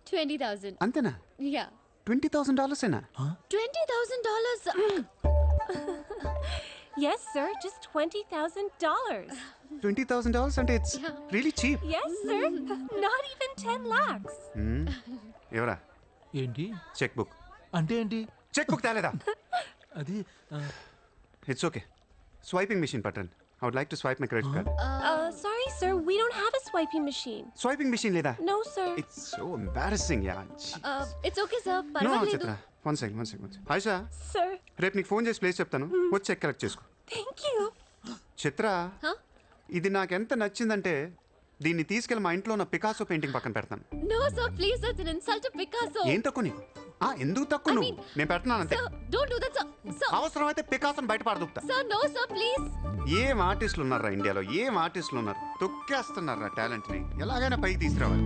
Speaker 7: 20,000.
Speaker 3: అంతేనా?
Speaker 7: Yeah.
Speaker 3: $20,000 ఏనా?
Speaker 7: $20,000.
Speaker 6: Yes sir, just $20,000.
Speaker 3: $20,000 అంటే it's really cheap.
Speaker 6: Yes sir, not even 10 lakhs.
Speaker 3: ఎవరా?
Speaker 2: ఏంటి?
Speaker 3: Cheque book.
Speaker 2: అంటే ఏంటి?
Speaker 3: చెక్ బుక్ తేలేదా?
Speaker 2: అది
Speaker 3: ఇట్స్ ఓకే. స్వైపింగ్ మెషిన్ పట్టండి. I would like to swipe my credit card.
Speaker 6: Sorry sir, we don't have a swiping machine.
Speaker 3: Swiping machine లేదా?
Speaker 6: No sir.
Speaker 3: It's so embarrassing, yeah.
Speaker 7: It's okay sir,
Speaker 3: No,
Speaker 7: పర్వాలేదు.
Speaker 3: చిత్ర. One second. Ayesha,
Speaker 6: Sir,
Speaker 3: రేపు నీకు phone చేసి place చెప్తాను, వచ్చి check collect చేసుకో.
Speaker 6: thank you.
Speaker 3: చిత్ర, ఇది నాకు ఎంత నచ్చిందంటే దీన్ని తీసుకెళ్ళి మా ఇంట్లో ఉన్న పికాసో పెయింటింగ్ పక్కన పెడతాను.
Speaker 7: No sir, please, that's an insult to Picasso.
Speaker 3: ఏం తక్కువ నీకు? ఎందుకు తక్కువ నువ్వు? నేను పెడుతున్నాను అంతే.
Speaker 7: Sir, don't do that sir. Sir.
Speaker 3: అవసరమైతే పికాసోని బయట పడదుకుతా.
Speaker 7: Sir, no sir, please.
Speaker 3: ఏం ఆర్టిస్టులు ఉన్నారా ఇండియాలో? ఏం ఆర్టిస్టులు ఉన్నారు? తొక్కేస్తున్నారా టాలెంట్ని? ఎలాగైనా పైకి తీసుకురావాలి.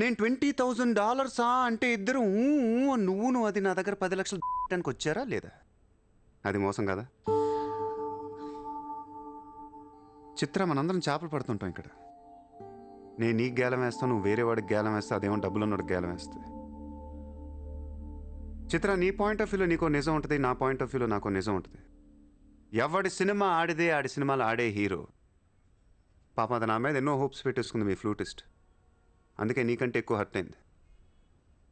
Speaker 3: నేను $20,000 అంటే ఇద్దరు నువ్వు అది నా దగ్గర 10 లక్షలు దానికి వచ్చారా లేదా? అది మోసం కదా చిత్ర? మనందరం చేపలు పడుతుంటాం ఇక్కడ. నేను నీకు గేలం వేస్తాను, నువ్వు వేరే వాడికి గేలం వేస్తా, అదేమో డబ్బులు ఉన్నవాడికి గేలం వేస్తుంది. చిత్ర, నీ పాయింట్ ఆఫ్ వ్యూలో నీకో నిజం ఉంటుంది, నా పాయింట్ ఆఫ్ వ్యూలో నాకో నిజం ఉంటుంది. ఎవడి సినిమా ఆడిదే ఆడి సినిమాలు ఆడే హీరో. పాప అది నా మీద ఎన్నో హోప్స్ పెట్టేసుకుంది మీ ఫ్లూటిస్ట్. అందుకే నీకంటే ఎక్కువ హర్ట్ అయింది.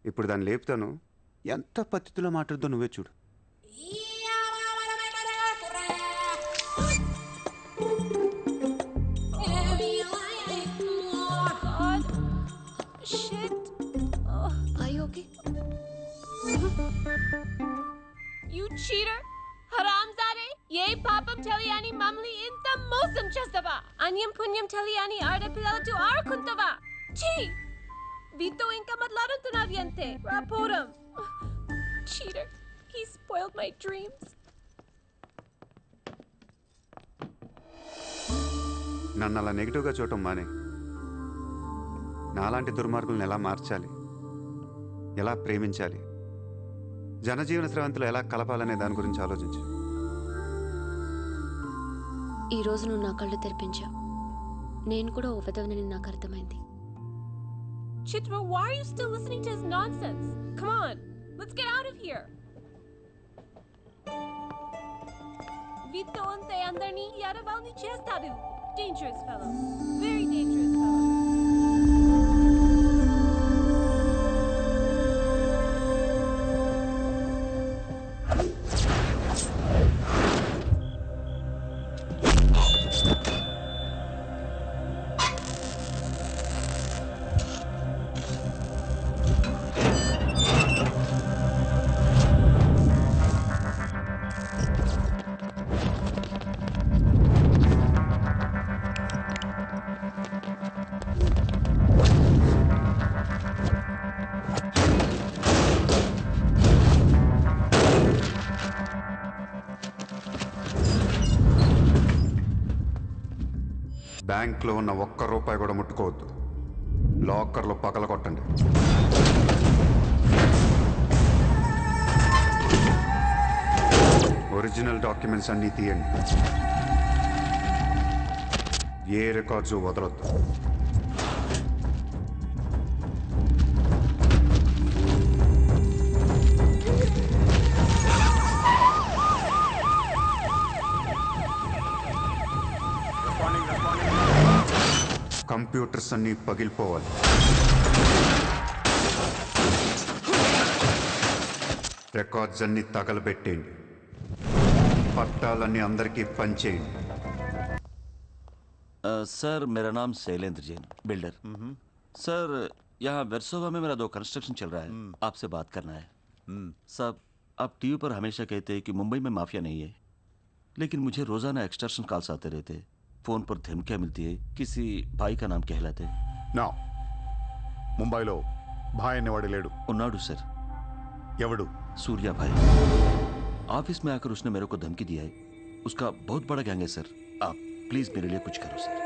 Speaker 3: ఇప్పుడు దాన్ని లేపుతాను, ఎంత పద్ధతిలో మాట్లాడుతో నువ్వే చూడు.
Speaker 6: You cheater! Haramzade! Ye papam teliyani mamli inta mosam chestava! Anyam punyam teliyani ardapilatu arakuntava! Chee! Vito inka matlarantunavyante! Raporam! Cheater! He spoiled my dreams.
Speaker 3: నన్ను అలా నెగిటివ్గా చూడటం మానే. నాలాంటి దుర్మార్గులను ఎలా మార్చాలి, ఎలా ప్రేమించాలి, జనజీవన స్రవంతిలో ఎలా కలపాలనే దాని గురించి ఆలోచించు.
Speaker 7: ఈ రోజు నువ్వు నా కళ్ళు తెరిపించావు. నేను కూడా ఓ విధవనని నాకు అర్థమైంది.
Speaker 6: Chitra, why are you still listening to his nonsense? Come on, let's get out of here. Vito ante andarni yadavalni chestadu. Dangerous fellow. Very dangerous fellow.
Speaker 3: బ్యాంక్లో ఉన్న ₹1 కూడా ముట్టుకోవద్దు. లాకర్లో పగల కొట్టండి. ఒరిజినల్ డాక్యుమెంట్స్ అన్నీ తీయండి. ఏ రికార్డ్స్ వదలొద్దు. కంప్యూటర్స్ అన్నీ పగిలిపోవాలి. రికార్డ్స్ అన్నీ తగలబెట్టేయండి. పట్టాలన్నీ అందరికీ పంచేయండి.
Speaker 11: सर मेरा नाम शैलेंद्र जैन, बिल्डर। सर यहाँ वेरसोवा में मेरा 2 कंस्ट्रक्शन चल रहा है, आपसे बात करना है। साहब, आप टीवी पर हमेशा कहते हैं कि मुंबई में माफिया नहीं है, लेकिन मुझे रोजाना एक्सटॉर्शन कॉल्स आते रहते हैं, फोन पर धमकियां मिलती है, किसी भाई का नाम कहलाते।
Speaker 1: నా ముంబైలో భాయ్ అనేవాడు లేడు.
Speaker 11: ఉన్నాడు सर।
Speaker 1: ఎవడు?
Speaker 11: सूर्या भाई। ऑफिस में आकर उसने मेरे को धमकी दिया है। उसका बहुत बड़ा गैंग है सर। आप प्लीज मेरे लिए कुछ करो सर।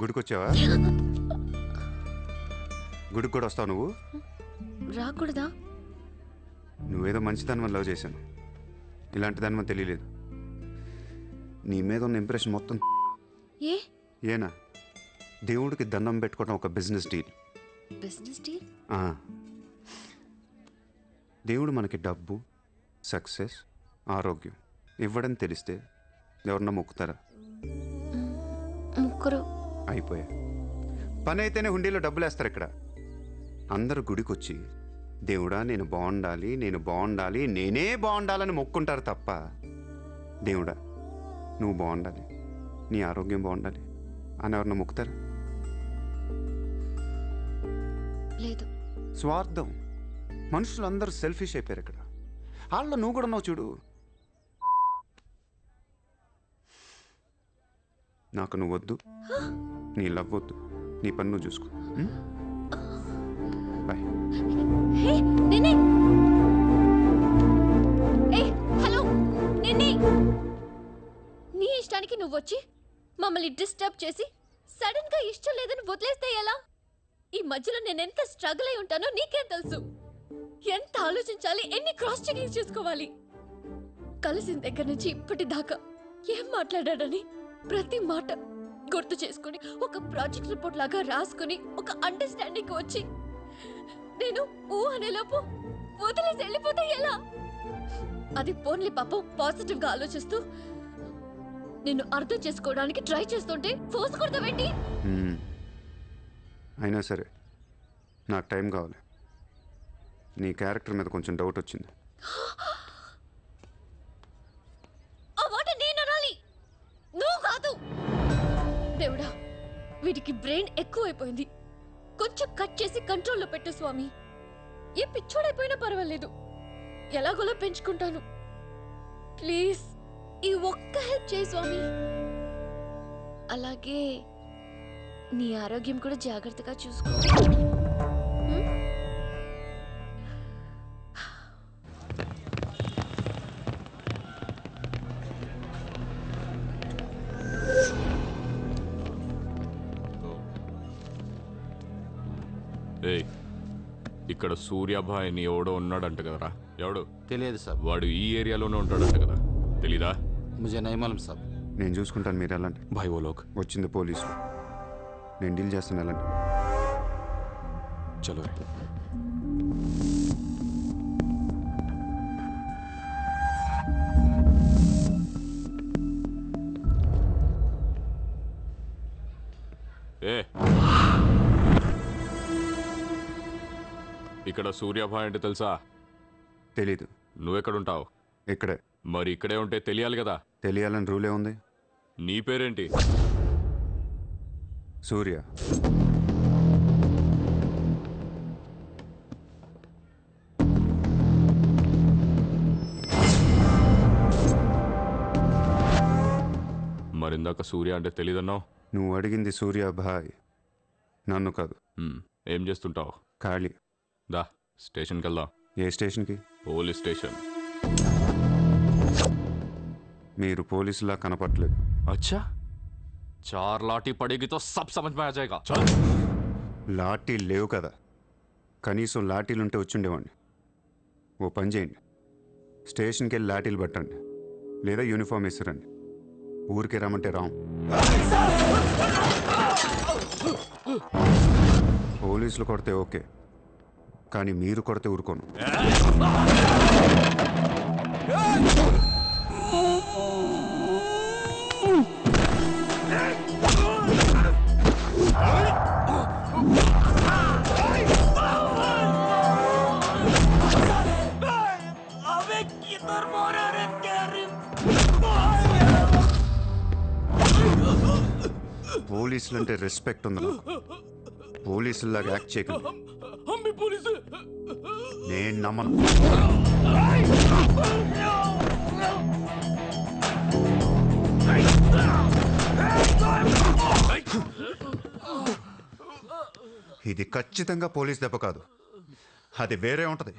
Speaker 3: గుడికి వచ్చావా? గుడికి కూడా వస్తావు నువ్వు?
Speaker 7: రాకూడదా?
Speaker 3: నువ్వేదో మంచిదాన్ని లవ్ చేశాను, ఇలాంటి దాని తెలియలేదు. నీ మీద ఉన్న ఇంప్రెషన్ మొత్తం ఏనా? దేవుడికి దండం పెట్టుకోవడం ఒక బిజినెస్ డీల్.
Speaker 7: Business deal?
Speaker 3: దేవుడు మనకి డబ్బు, సక్సెస్, ఆరోగ్యం ఇవ్వడం తెలిస్తే ఎవరన్నా మొక్కుతారా?
Speaker 7: ముగ్గురు
Speaker 3: అయిపోయా. పని అయితేనే హుండీలో డబ్బులు వేస్తారు. ఇక్కడ అందరూ గుడికి వచ్చి దేవుడా నేను బాగుండాలి, నేను బాగుండాలి, నేనే బాగుండాలని మొక్కుంటారు తప్ప దేవుడా నువ్వు బాగుండాలి, నీ ఆరోగ్యం బాగుండాలి అని ఎవరన్నా మొక్కుతారు?
Speaker 7: లేదు.
Speaker 3: స్వార్థం. మనుషులందరూ సెల్ఫిష్ అయిపోయారు ఇక్కడ. వాళ్ళ నువ్వు కూడా ఉన్నావు చూడు. నాకు నువ్వు వద్దు, నీ లవ్ వద్దు, నీ పని నువ్వు చూసుకో. బాయ్.
Speaker 7: హే నిన్నే. ఏ హలో నిన్నే. నీ ఇష్టానికి నువ్వు వచ్చి మమ్మల్ని డిస్టర్బ్ చేసి సడన్ గా ఇష్టం లేదని వదిలేస్తే ఎలా? ఈ మధ్యలో నేను ఎంత స్ట్రగుల్ అయి ఉంటానో నీకేం తెలుసు. ఎంత ఆలోచించాలి, ఎన్ని క్రాస్ చెకింగ్ చేసుకోవాలి. కలిసిన దగ్గర నుంచి ఇప్పటిదాకా ఏం మాట్లాడాడని ప్రతి మాట గుర్తు చేసుకుని ఒక ప్రాజెక్ట్ రిపోర్ట్ లాగా రాసుకుని ఒక అండర్స్టాండింగ్ వచ్చి నేను ఊ అనేలోపు వదిలేసి వెళ్ళిపోతే ఎలా? అది పోన్లీ పాపం పాజిటివ్ గా ఆలోచిస్తూ నిన్ను అర్థం చేసుకోవడానికి ట్రై చేస్తుంటే ఫోర్స్ కొడతావేంటి?
Speaker 3: అయినా సరే నాకు టైం కావాలి. నీ క్యారెక్టర్ మీద కొంచెం డౌట్ వచ్చింది.
Speaker 7: ఆ మాట నేను అనాలి, నువ్వు కాదు. దేవుడా, వీటికి బ్రెయిన్ ఎక్కువైపోయింది. కొంచెం కట్ చేసి కంట్రోల్లో పెట్టు స్వామి. ఏ పిచ్చోడైపోయినా పర్వాలేదు, ఎలాగోలా పెంచుకుంటాను. ప్లీజ్ ఈ ఒక్క హెల్ప్ చేయి స్వామి. అలాగే నీ ఆరోగ్యం కూడా జాగ్రత్తగా చూసుకో.
Speaker 12: ఏయ్, ఇక్కడ సూర్యాభాయ్ అని ఎవడో ఉన్నాడంట కదరా? ఎవడు?
Speaker 13: తెలియదు సార్.
Speaker 12: వాడు ఈ ఏరియాలోనే ఉంటాడంట కదా, తెలీదా?
Speaker 13: ముజే నహీ మాలూమ్ సాబ్.
Speaker 3: నేను చూసుకుంటాను, మీరు వెళ్ళండి.
Speaker 12: భాయ్ ఓ లోగ్.
Speaker 3: వచ్చింది పోలీసులు, నేను డీల్ చేస్తాను, వెళ్ళండి.
Speaker 12: చలో. ఏ ఇక్కడ సూర్యాభాయ్ అంటే తెలుసా?
Speaker 3: తెలీదు.
Speaker 12: నువ్వెక్కడుంటావు?
Speaker 3: ఇక్కడే.
Speaker 12: మరి ఇక్కడే ఉంటే తెలియాలి కదా.
Speaker 3: తెలియాలని రూలే ఉంది.
Speaker 12: నీ పేరేంటి?
Speaker 3: సూర్య.
Speaker 12: మరిందాక సూర్య అంటే తెలీదన్నావు.
Speaker 3: నువ్వు అడిగింది సూర్యాభాయ్, నన్ను కాదు.
Speaker 12: ఏం చేస్తుంటావు?
Speaker 3: ఖాళీ.
Speaker 12: దా స్టేషన్కి వెళ్దాం.
Speaker 3: ఏ స్టేషన్కి?
Speaker 12: Police station.
Speaker 3: మీరు పోలీసులా కనపట్లేదు.
Speaker 12: అచ్చా, చార్ లాఠీ పడేగి తో సబ్ సమజ్ మే ఆ జాయేగా.
Speaker 3: లాఠీ లేవు కదా, కనీసం లాఠీలుంటే వచ్చుండేవాడిని. ఓ పని చేయండి, స్టేషన్కి వెళ్ళి లాఠీలు పట్టండి, లేదా యూనిఫామ్ వేసిరండి. ఊరికే రమ్మంటే రాం. పోలీసులు కొడితే ఓకే, కానీ మీరు కొడితే ఊరుకోను. పోలీసులంటే రెస్పెక్ట్ ఉంది నాకు. పోలీసులాగా యాక్ట్ చేయకండి. నేను నమ్మను. ఇది ఖచ్చితంగా పోలీస్ దెబ్బ కాదు, అది వేరే ఉంటది.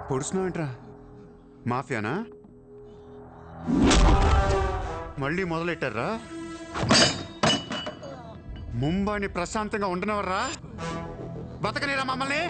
Speaker 3: పొడుస్తున్నావేంట్రా? మాఫియానా? మళ్ళీ మొదలెట్టారా? ముంబైని ప్రశాంతంగా ఉండనవర్రా? బతకనేరా మమ్మల్ని?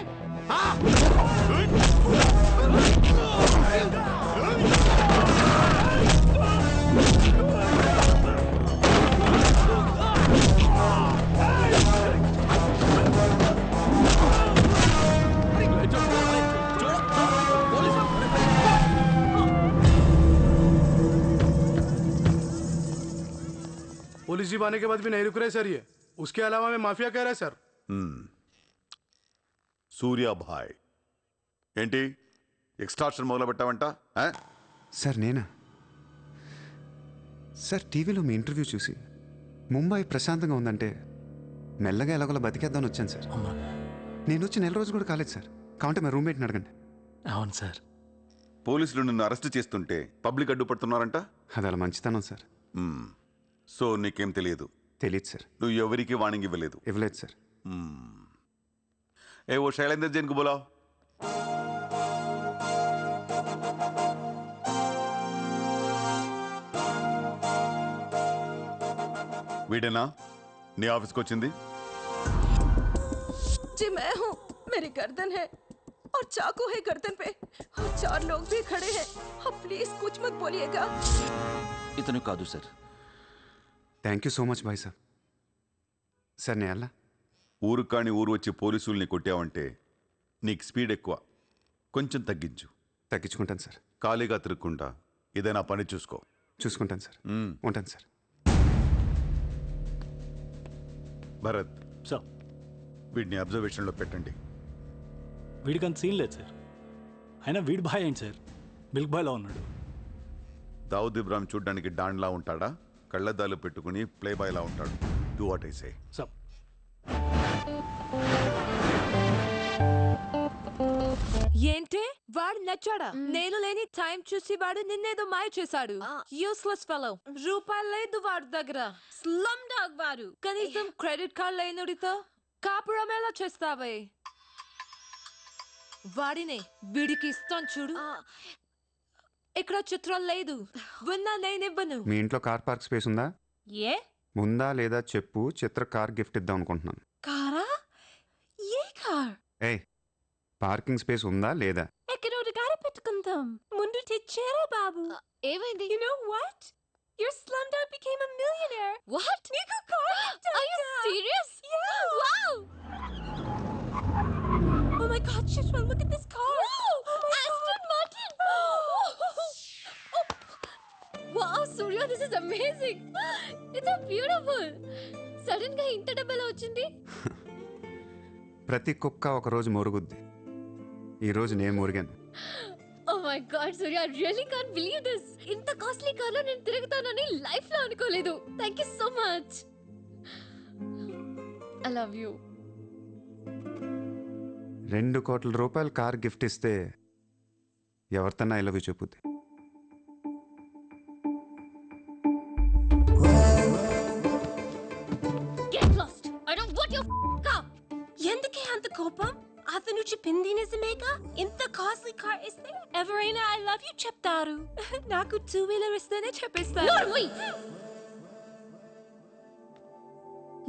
Speaker 10: पुलिस जीप आने के बाद भी नहीं रुक रहे सर ये। उसके अलावा मैं माफिया कह रहा है सर।
Speaker 1: సూర్యాభాయ్ ఏంటి ఎక్స్ట్రాక్షన్ మొదలు పెట్టావంట?
Speaker 3: సార్ నేనా? సార్ టీవీలో మీ ఇంటర్వ్యూ చూసి ముంబై ప్రశాంతంగా ఉందంటే మెల్లగా ఎలాగోలా బతికేద్దామని వచ్చాను సార్. నేను వచ్చి 1 రోజు కూడా కాలేదు సార్. కావంటే మా రూమ్మేట్ని అడగండి.
Speaker 2: అవును సార్.
Speaker 1: పోలీసులు నిన్ను అరెస్ట్ చేస్తుంటే పబ్లిక్ అడ్డుపడుతున్నారంట.
Speaker 3: అది అలా మంచితనం సార్.
Speaker 1: సో నీకేం తెలియదు?
Speaker 3: తెలియదు సార్.
Speaker 1: నువ్వు ఎవరికి వార్నింగ్ ఇవ్వలేదు?
Speaker 3: ఇవ్వలేదు సార్.
Speaker 1: ఏ ఓ శైలేంద్ర జైన్ కు బోలావ్. వీడేనా నీ ఆఫీస్కి వచ్చింది?
Speaker 14: जी मैं हूँ. मेरी गर्दन है और चाकू है गर्दन पे और 4 लोग भी खड़े हैं. आप प्लीज कुछ मत बोलिएगा.
Speaker 11: ఇతను కాదు sir.
Speaker 3: Thank you so much bye sir. Sir నేను అలా
Speaker 1: ఊరు కాని ఊరు వచ్చి పోలీసుల్ని కొట్టావంటే నీకు స్పీడ్ ఎక్కువ. కొంచెం తగ్గించు.
Speaker 3: తగ్గించుకుంటాను సార్.
Speaker 1: ఖాళీగా తిరుక్కుంటా ఏదైనా పని చూసుకో.
Speaker 3: చూసుకుంటాను సార్. ఉంటాను సార్.
Speaker 1: భరత్
Speaker 15: సార్,
Speaker 1: వీడిని అబ్జర్వేషన్లో పెట్టండి.
Speaker 15: వీడికి అంత సీన్ లేదు సార్. అయినా వీడి బాయ్ ఏంటి సార్, మిల్క్ బాయ్లా ఉన్నాడు.
Speaker 1: దావుద్ ఇబ్రాహిం చూడ్డానికి డాన్లా ఉంటాడా? కళ్ళద్దాలు పెట్టుకుని ప్లే బాయ్లా ఉంటాడు. Do what I say.
Speaker 15: Sir
Speaker 14: ఏంటి వాడు నచ్చాడా? నేను లేని టైం చూసి వాడు నిన్నేదో మాయ చేశాడు. Useless fellow. రూపాయలు లేదు వాడి దగ్గర. స్లమ్ డాగ్ వాడు. కనీసం క్రెడిట్ కార్డ్ లేనుడితో కాపురం ఎలా చేస్తావే? వాడినే వీడికి ఇస్తాను చూడు. ఇక్కడ చిత్రం లేదు. విన్నా నేనివ్వను.
Speaker 3: మీ ఇంట్లో కార్ పార్క్ స్పేస్ ఉందా?
Speaker 14: ఏ
Speaker 3: ఉందా లేదా చెప్పు. చిత్ర కార్ గిఫ్ట్ ఇద్దాం అనుకుంటున్నాను.
Speaker 14: కారా? ఏ కార్?
Speaker 3: ఏ పార్కింగ్ స్పేస్ ఉందా లేదా?
Speaker 6: ఎక్కడో గారి పెట్టుకుందాం. ముందు తెచ్చారా బాబు?
Speaker 7: ఏమైంది?
Speaker 6: You know what? Your slumdog became a millionaire.
Speaker 7: What?
Speaker 6: నీకు car gift.
Speaker 7: Are you serious?
Speaker 6: Yeah.
Speaker 7: Wow!
Speaker 6: Oh my God, Shishma, look at this car.
Speaker 7: Wow! Aston Martin! Wow, Surya, this is amazing. It's so beautiful. Sudden గా ఇంత డబ్బులు వచ్చింది.
Speaker 3: ప్రతి కుక్క ఒక రోజు మొరుగుద్ది. ఈ రోజు నేను మొరిగాను.
Speaker 7: Oh my God, Surya, I really can't believe this. ఇంత కాస్ట్లీ కార్లో నేను తిరుగుతానని లైఫ్ లో అనుకోలేదు. Thank you so much. I love you.
Speaker 3: 2 కోట్ల రూపాయలు కార్ గిఫ్ట్ ఇస్తే ఎవరితోనా ఐ లవ్ యూ చెప్పుద్ది.
Speaker 7: Get lost. I don't want your car.
Speaker 6: ఎందుకే అంత కోపం? అతను చెప్పింది నిజమేగా? ఇంత కాస్ట్లీ కార్ ఇస్తే ఎవరైనా ఐ లవ్ యూ చెప్తారు. నాకు 2-wheeler ఇస్తేనే చెప్పేస్తారు.
Speaker 7: నోర్మై.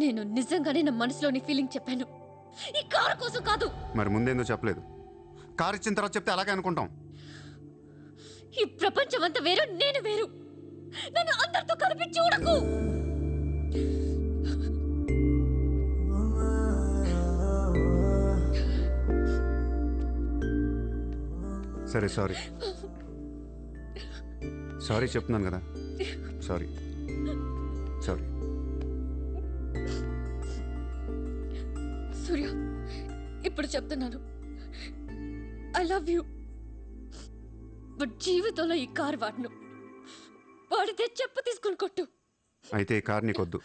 Speaker 7: నేను నిజంగానే నా మనసులోని ఫీలింగ్ చెప్పాను. ఈ కారు కోసం కాదు.
Speaker 3: మరి ముందేందో చెప్పలేదు? కార్ ఇచ్చిన తర్వాత చెప్తే అలాగే అనుకుంటాం.
Speaker 7: ఈ ప్రపంచం అంతా వేరు, నేను వేరు. నన్ను అందరితో కలిపి చూడకు.
Speaker 3: సరే సారీ. సారీ చెప్తున్నాను కదా. సారీ. సారీ.
Speaker 7: సూర్య, ఇప్పుడు చెప్తున్నాను, ఐ లవ్ యూ. బట్ జీవితంలో ఈ కారు వాడను. వాడితే చెప్పు తీసుకుని కొట్టు.
Speaker 3: అయితే ఈ కార్ నీకొద్దు,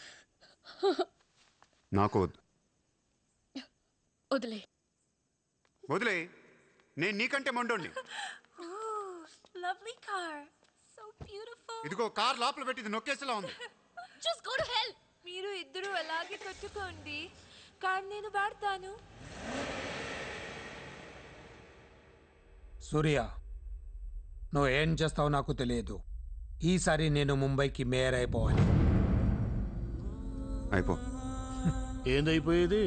Speaker 3: నాకు వద్దు.
Speaker 7: వదిలే.
Speaker 3: వదిలే. నేను నీకంటే మొండోండి.
Speaker 6: Lovely car. So beautiful.
Speaker 3: ఇదిగో కార్ లోపల పెట్టింది నొక్కేసేలా ఉంది.
Speaker 7: Just go to hell.
Speaker 14: మీరు ఇద్దరు అలాగే కట్టుకోండి. కార్ నేను వాడతాను.
Speaker 9: సూర్య, నువ్వు ఏం చేస్తావో నాకు తెలియదు. ఈసారి నేను ముంబైకి మేయర్ అయిపోవాలి.
Speaker 3: అయిపో.
Speaker 16: ఏందైపోయేది?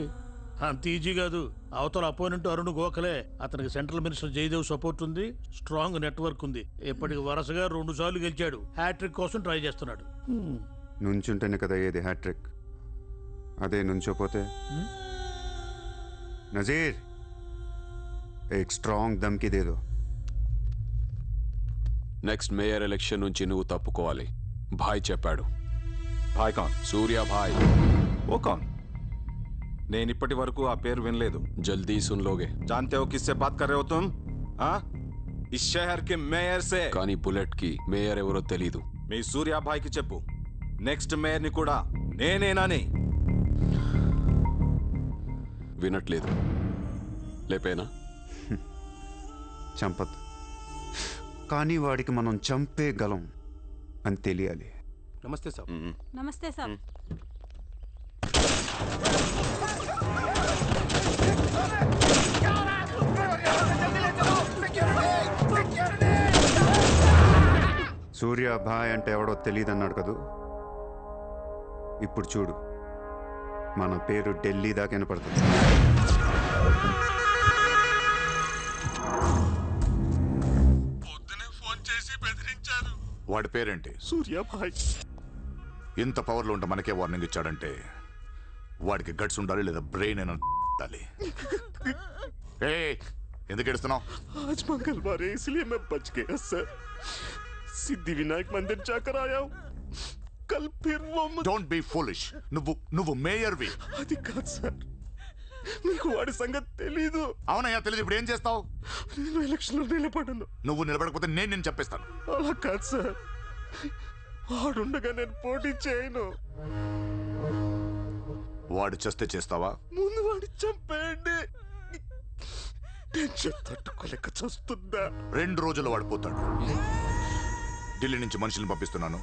Speaker 16: అంత ఈజీ కాదు. అవతల అపోనెంట్ అరుణ్ గోఖలే. అతనికి సెంట్రల్ మినిస్టర్ జయదేవ్ సపోర్ట్ ఉంది, స్ట్రాంగ్ నెట్వర్క్ ఉంది. ఇప్పటికి వరుసగా 2 సార్లు గెలిచాడు. హ్యాట్రిక్ కోసం ట్రై చేస్తున్నాడు.
Speaker 3: నుంచుంటేనే కదా ఏది హ్యాట్రిక్. అదే నుంచోపోతే నజీర్ ఏక్ స్ట్రాంగ్ దమ్కి దేదో.
Speaker 12: నెక్స్ట్ మేయర్ ఎలక్షన్ నుంచి నువ్వు తప్పుకోవాలి. భాయ్ చెప్పాడు. భాయ్ కాన్? సూర్య భాయ్.
Speaker 17: वो कौन? నేను ఇప్పటి వరకు ఆ పేరు వినలేదు.
Speaker 10: जल्दी सुन लोगे.
Speaker 17: जानते हो किससे बात कर रहे हो तुम? हाँ, इस शहर के मेयर से.
Speaker 10: కానీ బుల్లెట్ కి మేయర్ ఎవరో తెలీదు.
Speaker 17: మీ సూర్యాభాయ్కి చెప్పు, నెక్స్ట్ మేయర్ ని కూడా నేనేనని.
Speaker 10: వినట్లేదు. లేపేనా?
Speaker 3: చంపద్దు, కానీ వాడికి మనం చంపేయగలం అని తెలియాలి.
Speaker 10: నమస్తే సార్.
Speaker 18: నమస్తే సార్.
Speaker 3: సూర్యాభాయ్ అంటే ఎవడో తెలియదన్నాడు కదూ. ఇప్పుడు చూడు, మన పేరు ఢిల్లీ దాకా వినపడుతుంది.
Speaker 1: వాడి పేరేంటి?
Speaker 17: సూర్యాభాయ్.
Speaker 1: ఇంత పవర్లో ఉంటే మనకే వార్నింగ్ ఇచ్చాడంటే వాడికి గట్స్ ఉండాలి, లేదా బ్రెయిన్ అయినా ఉండాలి. ఎందుకు ఏడుస్తున్నావు?
Speaker 17: आज मंगलवार है इसलिए मैं बच गया सर. सिद्धिविनायक मंदिर जाकर आया हूँ. कल फिर वो
Speaker 1: डोंट बी फूलिश. నువ్వు మేయర్వి.
Speaker 17: అది కాదు సార్, మీకు వాడి సంగతి తెలీదు.
Speaker 1: అవునయ్యా, తెలీదు. ఇప్పుడు ఏం చేస్తావు?
Speaker 17: నేను ఎలక్షన్లో నిలబడను.
Speaker 1: నువ్వు నిలబడకపోతే నేను చెప్పేస్తాను.
Speaker 17: అలా కాదు సార్, వాడుండగా నేను పోటీ చేయను.
Speaker 1: వాడు చేస్తే చేస్తావా?
Speaker 17: ముందు వాడి చంపేయండి. టెన్షన్ తట్టుకోలేక చూస్తుందా.
Speaker 1: 2 రోజుల్లో వాడు పోతాడు. ఢిల్లీ నుంచి మనుషులను పంపిస్తున్నాను,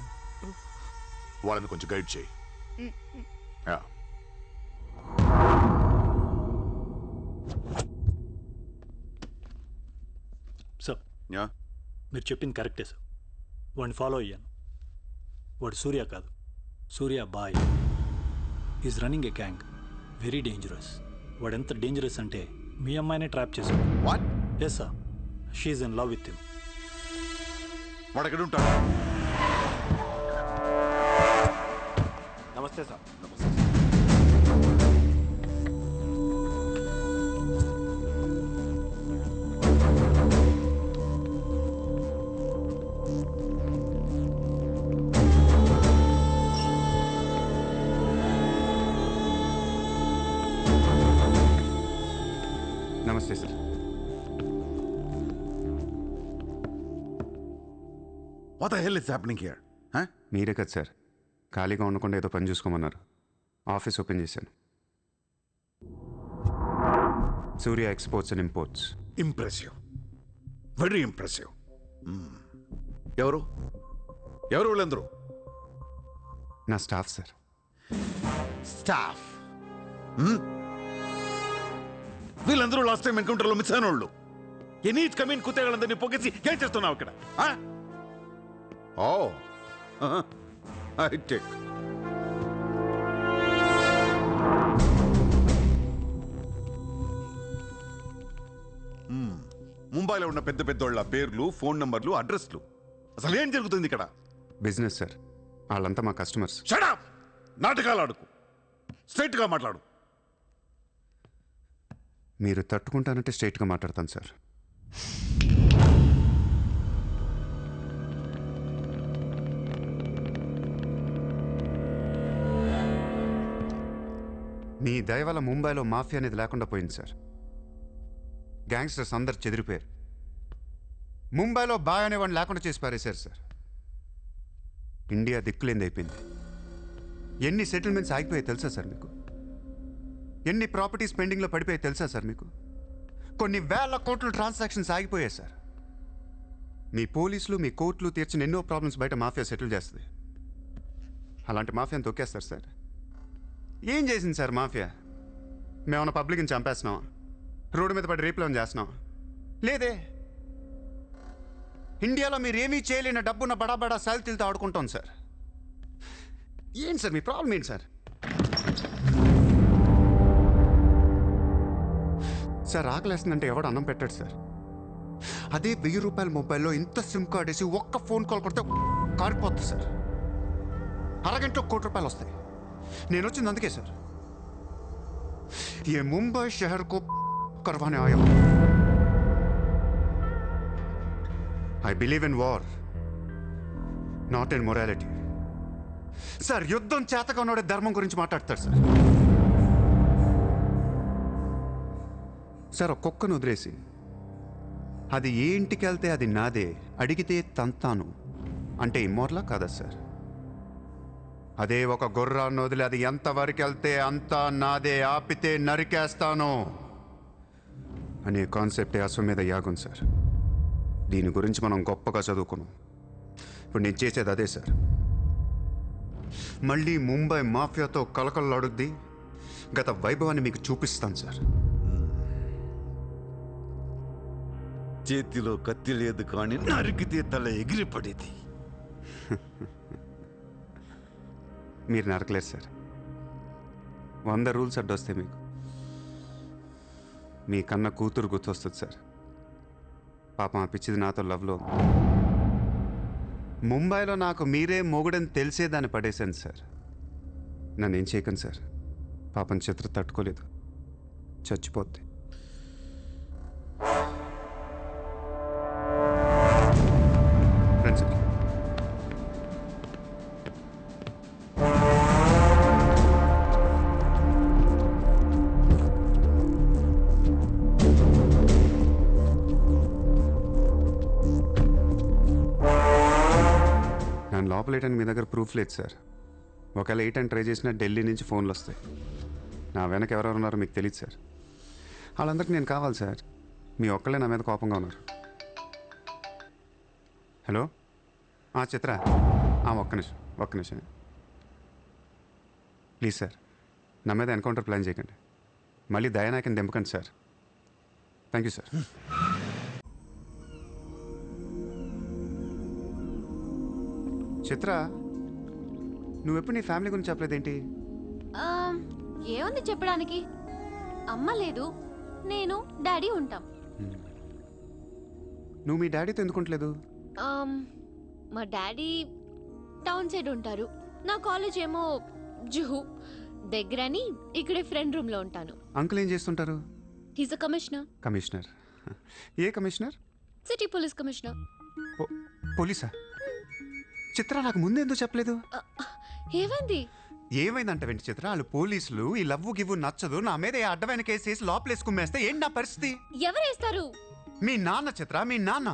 Speaker 1: వాళ్ళని కొంచెం గైడ్ చేయి.
Speaker 15: సార్, మీరు చెప్పింది కరెక్టే సార్. వాడిని ఫాలో అయ్యాను. వాడు సూర్య కాదు, Suryabhai. Is running a gang, very dangerous. వాడు ఎంత డేంజరస్ అంటే మీ అమ్మాయినే ట్రాప్ చేశాడు.
Speaker 1: What?
Speaker 15: Yes sir, she's in love with him.
Speaker 1: వాడు ఎక్కడ ఉంటాడు?
Speaker 4: నమస్తే సార్.
Speaker 3: నమస్తే sir.
Speaker 1: What the hell is happening here?
Speaker 3: మీరే కదా సార్ ఖాళీగా ఉండకుండా ఏదో పని చూసుకోమన్నారు. ఆఫీస్ ఓపెన్ చేశాను. Surya exports and imports.
Speaker 1: Impressive, very impressive. ఎవరు వీళ్ళందరూ?
Speaker 3: నా స్టాఫ్ సార్.
Speaker 1: స్టాఫ్? వీళ్ళందరూ లాస్ట్ టైం ఎన్కౌంటర్లో మిస్ అయిన వాళ్ళు. ఎనీ కమీన్ కుత్తేగాళ్ళందరినీ పొగేసి ఏం చేస్తున్నావు ఇక్కడ? హైటెక్. ముంబైలో ఉన్న పెద్ద పెద్దోళ్ళ పేర్లు, ఫోన్ నంబర్లు, అడ్రస్లు. అసలు ఏం జరుగుతుంది ఇక్కడ?
Speaker 3: Business sir. వాళ్ళంతా మా కస్టమర్స్.
Speaker 1: Shut up! నాటకాలు ఆడుకు, స్ట్రైట్గా మాట్లాడు.
Speaker 3: మీరు తట్టుకుంటానంటే స్ట్రైట్గా మాట్లాడతాను సార్. మీ దయ వల్ల ముంబైలో మాఫియా అనేది లేకుండా పోయింది సార్. గ్యాంగ్స్టర్స్ అందరు చెదిరిపోయారు. ముంబైలో బాయ్ అనేవాడిని లేకుండా చేసి పారేశారు సార్. ఇండియా దిక్కులేంది అయిపోయింది. ఎన్ని సెటిల్మెంట్స్ ఆగిపోయాయి తెలుసా సార్ మీకు? ఎన్ని ప్రాపర్టీస్ పెండింగ్లో పడిపోయాయి తెలుసా సార్ మీకు? కొన్ని వేల కోట్ల ట్రాన్సాక్షన్స్ ఆగిపోయాయి సార్. మీ పోలీసులు, మీ కోర్టులు తీర్చిన ఎన్నో ప్రాబ్లమ్స్ బయట మాఫియా సెటిల్ చేస్తుంది. అలాంటి మాఫియాని తొక్కేస్తారు సార్. ఏం చేసింది సార్ మాఫియా? మేమన్నా పబ్లిక్ని చంపేస్తున్నాం, రోడ్డు మీద పడి రేపులను చేస్తున్నాం? లేదే. ఇండియాలో మీరు ఏమీ చేయలేని డబ్బున్న బడా బడా సాల్తీలతో ఆడుకుంటాం సార్. ఏంటి సార్ మీ ప్రాబ్లం? ఏంటి సార్? సార్ ఆకలేస్తుందంటే ఎవడు అన్నం పెట్టాడు సార్. అదే 1000 రూపాయల మొబైల్లో ఇంత సిమ్ కార్డ్ వేసి ఒక్క ఫోన్ కాల్ కొడితే కారిపోతుంది సార్. అరగంటలో 1 కోటి రూపాయలు వస్తాయి. నేను వచ్చింది అందుకే సార్. ये मुंबई शहर को करवाने आया हूं. I believe in war, not in morality. Sir యుద్ధం చేతగా ఉన్నోడే ధర్మం గురించి మాట్లాడతారు సార్. సార్ ఒక కుక్కను వదిలేసి అది ఏ ఇంటికి వెళ్తే అది నాదే, అడిగితే తంతాను అంటే ఇమ్మోర్లా కాదా సార్? అదే ఒక గుర్రాన్ని వదిలి అది ఎంతవరకు వెళ్తే అంతా నాదే, ఆపితే నరికేస్తాను అనే కాన్సెప్టే అశ్వమేధ యాగం సార్. దీని గురించి మనం గొప్పగా చదువుకున్నాం. ఇప్పుడు నేను చేసేది అదే సార్. మళ్ళీ ముంబై మాఫియాతో కలకలలాడుద్ది, గత వైభవాన్ని మీకు చూపిస్తాను సార్.
Speaker 1: చేతిలో కత్తి లేదు కానీ నరికితే తల ఎగిరిపడేది.
Speaker 3: మీరు నరకలేదు సార్. 100 రూల్స్ అడ్డొస్తాయి మీకు. మీ కన్న కూతురు గుర్తొస్తుంది సార్. పాపం ఆ పిచ్చిది నాతో లవ్లో. ముంబైలో నాకు మీరే మొగుడని తెలిసేదాన్ని పడేశాను సార్. నన్ను ఏం చేయకండి సార్. పాపం చిత్ర తట్టుకోలేదు, చచ్చిపోద్ది. రండి సార్. నన్ను లోపలేయడానికి మీ దగ్గర ప్రూఫ్ లేదు సార్. ఒకవేళ 8 అని ట్రై చేసినా ఢిల్లీ నుంచి ఫోన్లు వస్తాయి. నా వెనక ఎవరెవరు ఉన్నారో మీకు తెలియదు సార్. వాళ్ళందరికీ నేను కావాలి సార్. మీ ఒక్కళ్ళే నా మీద కోపంగా ఉన్నారు. హలో చిత్ర, ఒక్క నిమిషం ప్లీజ్ సార్. నా మీద ఎన్కౌంటర్ ప్లాన్ చేయకండి. మళ్ళీ దయానాయకని దింపకండి సార్. Thank you sir. చిత్ర, నువ్వెప్పుడు నీ ఫ్యామిలీ గురించి చెప్పలేదేంటి?
Speaker 7: ఏముంది చెప్పడానికి? అమ్మ లేదు, నేను డాడీ ఉంటాం.
Speaker 3: నువ్వు మీ డాడీతో ఎందుకుంటలేదు?
Speaker 7: మా డాడీ టౌన్ సైడ్ ఉంటారు. నా కాలేజ్ ఏమో జుహు దగ్గరని ఇక్కడే ఫ్రెండ్ రూమ్ లో ఉంటాను.
Speaker 3: అంకుల్ ఏం చేస్తుంటారు?
Speaker 7: He's a commissioner.
Speaker 3: కమిషనర్? ఏ కమిషనర్?
Speaker 7: City police commissioner.
Speaker 3: పోలీసా? చిత్ర, నాకు ముందు ఎందుకు చెప్పలేదు?
Speaker 7: ఏమైంది?
Speaker 3: ఏమైందంటే చిత్ర, వాళ్ళు పోలీసులు ఈ లవ్వు గివ్వు నచ్చదు, నా మీద అడ్డమైన కేసు వేసి లోపలేసి కుమ్మేస్తే ఏంటి నా పరిస్థితి?
Speaker 7: ఎవరేస్తారు?
Speaker 3: మీ నాన్న చిత్ర, మీ నాన్న.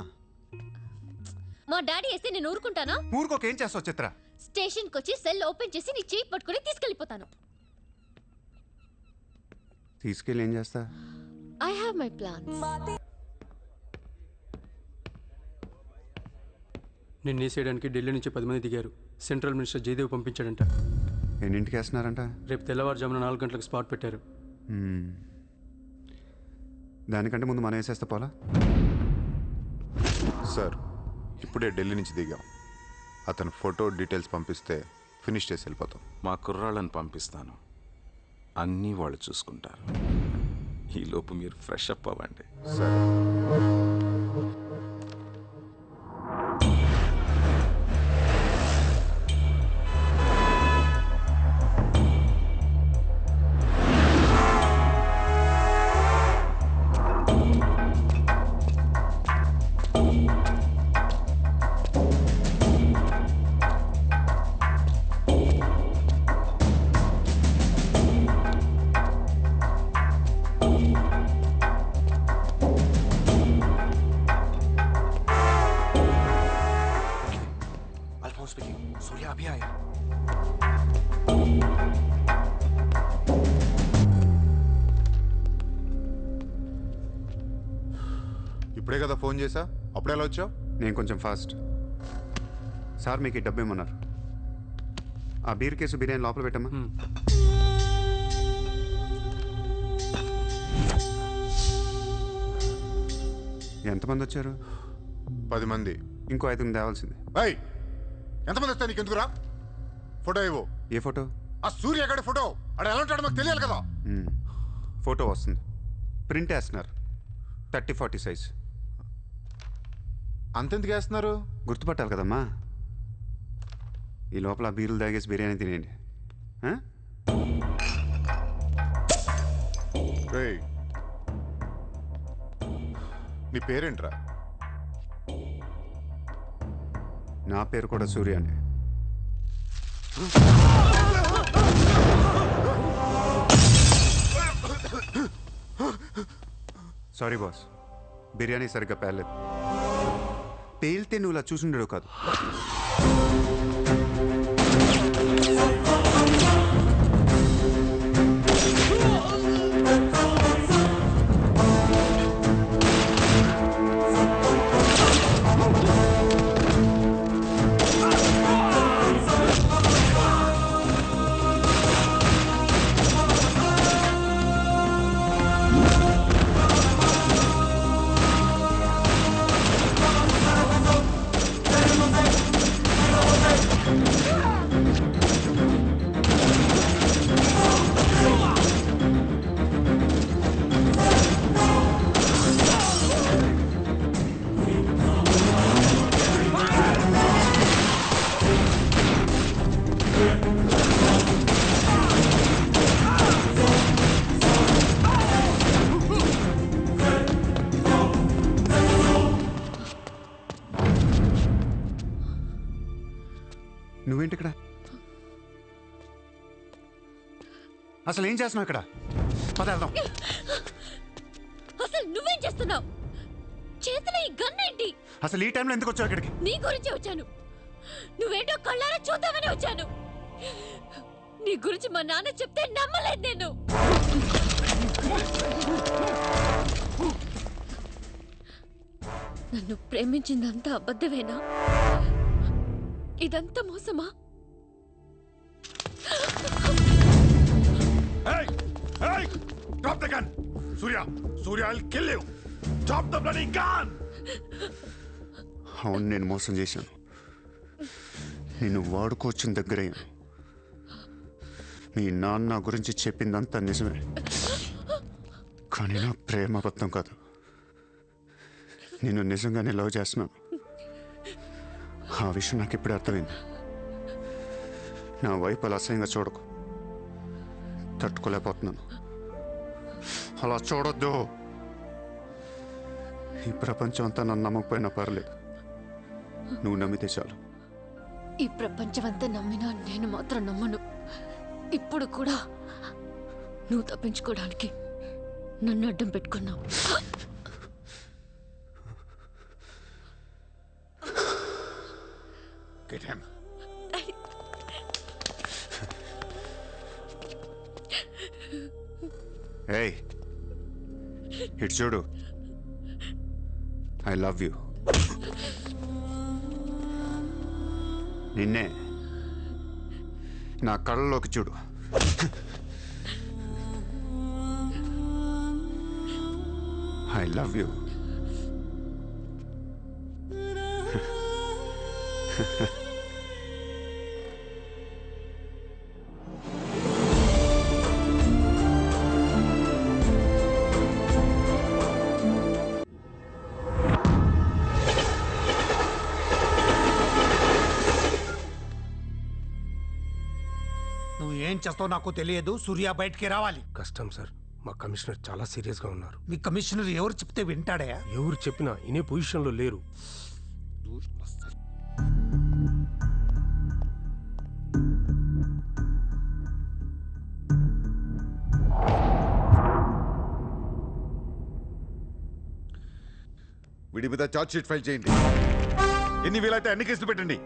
Speaker 7: మా డాడీ వేస్తే నేను ఊరుకుంటానా?
Speaker 3: ఊరుకోక ఏం చేస్తావు చిత్ర?
Speaker 7: స్టేషన్కి వచ్చి సెల్ ఓపెన్ చేసి నీ చేయి పట్టుకుని తీసుకెళ్ళిపోతాను.
Speaker 3: తీసుకెళ్ళి ఏం చేస్తా?
Speaker 7: I have my plans.
Speaker 2: నిన్ను వేసేయడానికి ఢిల్లీ నుంచి 10 మంది దిగారు. సెంట్రల్ మినిస్టర్ జయదేవ్ పంపించాడంట.
Speaker 3: ఎన్నింటికి వేస్తున్నారంట?
Speaker 2: రేపు తెల్లవారుజామున 4 గంటలకు స్పాట్ పెట్టారు.
Speaker 3: దానికంటే ముందు మనం వేసేస్తే పోలా?
Speaker 18: సార్, ఇప్పుడే ఢిల్లీ నుంచి దిగాం. అతను ఫోటో డీటెయిల్స్ పంపిస్తే ఫినిష్ చేసి వెళ్ళిపోతాం.
Speaker 12: మా కుర్రాళ్ళని పంపిస్తాను, అన్నీ వాళ్ళు చూసుకుంటారు. ఈలోపు మీరు ఫ్రెష్ అప్ అవ్వండి.
Speaker 18: సరే.
Speaker 10: सूर्या अभी आया।
Speaker 18: ఇప్పుడే కదా ఫోన్ చేసా, అప్పుడే ఎలా వచ్చావు?
Speaker 3: నేను కొంచెం ఫాస్ట్. సార్ మీకు ఈ డబ్బు ఏమన్నారు? ఆ బీర్ కేసు బిర్యానీ లోపల పెట్టమ్మా. ఎంతమంది వచ్చారు?
Speaker 18: 10 మంది.
Speaker 3: ఇంకో 5 తేవాల్సింది.
Speaker 18: ఎంతమంది వస్తాయి నీకు ఎందుకురా? ఫోటో ఇవ్వు.
Speaker 3: ఏ ఫోటో?
Speaker 18: ఆ సూర్యగడి ఫోటో. అక్కడ ఎలా ఉంటాడో మాకు తెలియాలి కదా.
Speaker 3: ఫోటో వస్తుంది, ప్రింట్ వేస్తున్నారు, 30-40 సైజ్.
Speaker 18: అంతెందుకు వేస్తున్నారు?
Speaker 3: గుర్తుపట్టాలి కదమ్మా. ఈ లోపల బీరులు తాగేసి బిర్యానీ తినేయండి.
Speaker 18: నీ పేరేంట్రా?
Speaker 3: నా పేరు కూడా సూర్య అండి. సారీ బాస్, బిర్యానీ సరిగ్గా పేర్లేదు. పేలితే నువ్వు ఇలా చూసుండడు కాదు. నువ్వేంటి ఇక్కడ? అసలు ఏం చేస్తున్నావు ఇక్కడ? పద వెళ్దాం.
Speaker 7: అసలు నువ్వేం చేస్తున్నావు? చేతిలో ఈ గన్ ఏంటి?
Speaker 3: అసలు ఈ టైంలో ఎందుకు వచ్చావు ఇక్కడికి?
Speaker 7: నీ గురించి వచ్చాను. నువ్వేంటో కళ్ళారా చూద్దామని వచ్చాను. నీ గురించి మా నాన్న చెప్తే నమ్మలేదు నేను. నన్ను ప్రేమించిందంతా అబద్ధమేనా? ఇదంతా మోసమా?
Speaker 1: Hey! Hey! Drop the gun! Surya! Surya, I'll kill you! Drop the bloody gun!
Speaker 3: అవును, నేను మోసం చేశాను. నేను వాడుకోవచ్చిన దగ్గరయ్యాను. మీ నాన్న గురించి చెప్పిందంతా నిజమే, కానీ నా ప్రేమ అబద్ధం కాదు. నేను నిజంగానే లవ్ చేస్తున్నాను. ఆ విషయం నాకు ఇప్పుడే అర్థమైంది. నా వైపు అలా అసహ్యంగా చూడకు. తట్టుకోలేకపోతున్నాను. అలా చూడొద్దు. ఈ ప్రపంచం అంతా నన్ను నమ్మకపోయినా పర్లేదు, నువ్వు నమ్మితే చాలు.
Speaker 7: ఈ ప్రపంచమంతా నమ్మినా నేను మాత్రం నమ్మను. ఇప్పుడు కూడా నువ్వు తప్పించుకోవడానికి నన్ను అడ్డం పెట్టుకున్నావు.
Speaker 1: Get him.
Speaker 3: Hey, ఇటు చూడు. I love you. నిన్నే. నా కళ్ళలోకి చూడు. I love you.
Speaker 9: నువ్వు ఏం చేస్తావు నాకు తెలియదు. సూర్య బయటికి రావాలి.
Speaker 10: కష్టం సార్, మా కమిషనర్ చాలా సీరియస్గా ఉన్నారు.
Speaker 9: మీ కమిషనర్ ఎవరు చెప్తే వింటాడా?
Speaker 10: ఎవరు చెప్పినా ఇనే పొజిషన్లో లేరు.
Speaker 1: వీడి మీద ఛార్జ్ షీట్ ఫైల్ చేయండి. ఎన్ని వీలైతే అన్ని కేసులు పెట్టండి.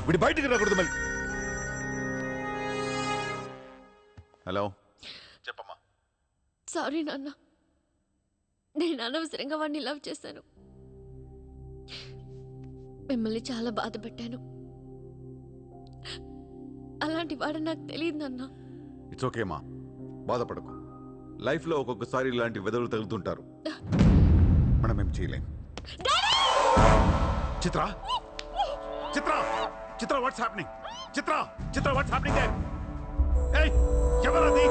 Speaker 1: వీడి బయటికి రాకూడదు మళ్ళీ. హలో, చెప్పమ్మా.
Speaker 7: సారీ నాన్న, నేను అనవసరంగా వాడిని లవ్ చేశాను. మిమ్మల్ని చాలా బాధ పెట్టాను. అలాంటి వాడు నాకు తెలియదు నాన్న.
Speaker 1: ఇట్స్ ఓకే మా, బాధపడకు. లైఫ్లో ఒక్కొక్కసారి ఇలాంటి వెదవులు తగులుతుంటారు. మనం ఏం చేయలేం. Chitra, Chitra, Chitra, what's happening? Chitra, Chitra, what's happening there? ఏయ్, ఎవరది?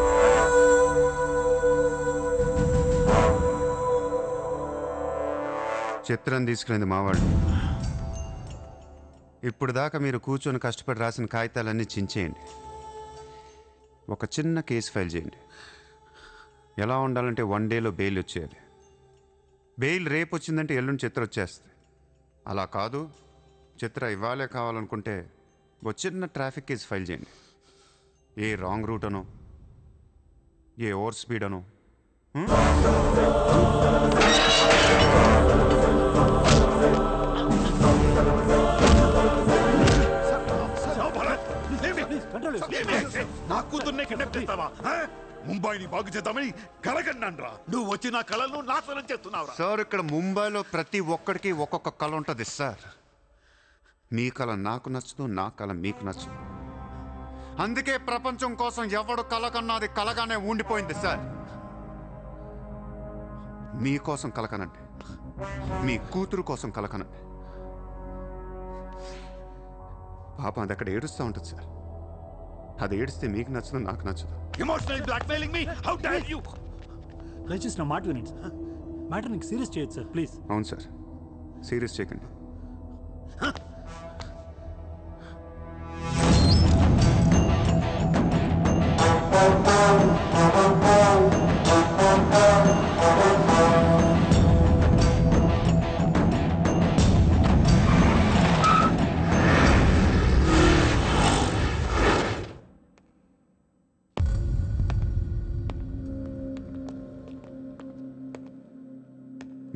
Speaker 3: చిత్రం తీసుకునేది మావాడు. ఇప్పుడు దాకా మీరు కూర్చొని కష్టపడి రాసిన కాగితాలన్నీ చించేయండి. ఒక చిన్న కేసు ఫైల్ చేయండి. ఎలా ఉండాలంటే 1 డేలో బెయిల్ వచ్చేయాలి. బెయిల్ రేపు వచ్చిందంటే ఎల్లుండి చిత్ర వచ్చేస్తుంది. అలా కాదు, చిత్ర ఇవ్వాలే కావాలనుకుంటే ఒక చిన్న ట్రాఫిక్ కేసు ఫైల్ చేయండి. ఏ రాంగ్ రూట్ అనో, ఏ ఓవర్ స్పీడ్ అనో,
Speaker 1: నా కూతుర్నే కిడ్నాప్ చేస్తావా? ముంబైని బాగు చేద్దామని కలగన్నాన్రా. నువ్వు వచ్చి నా కళను నాశనం చేస్తున్నావురా.
Speaker 3: సార్ ఇక్కడ ముంబైలో ప్రతి ఒక్కడికి ఒక్కొక్క కళ ఉంటుంది సార్. మీ కళ నాకు నచ్చదు, నా కళ మీకు నచ్చదు. అందుకే ప్రపంచం కోసం ఎవడు కళ కన్నా అది కలగానే ఉండిపోయింది సార్. మీకోసం కలకనండి, మీ కూతురు కోసం కలకనండి. పాప అది అక్కడ ఏడుస్తూ ఉంటుంది సార్. అది ఏడిస్తే మీకు నచ్చదు, నాకు నచ్చదు.
Speaker 1: Emotional blackmailing me. How dare you?
Speaker 15: దయచేసి నా మాట వినండి సార్. మ్యాటర్ నీకు సీరియస్ చేయొచ్చు సార్, ప్లీజ్.
Speaker 3: అవును సార్, సీరియస్ చేయకండి.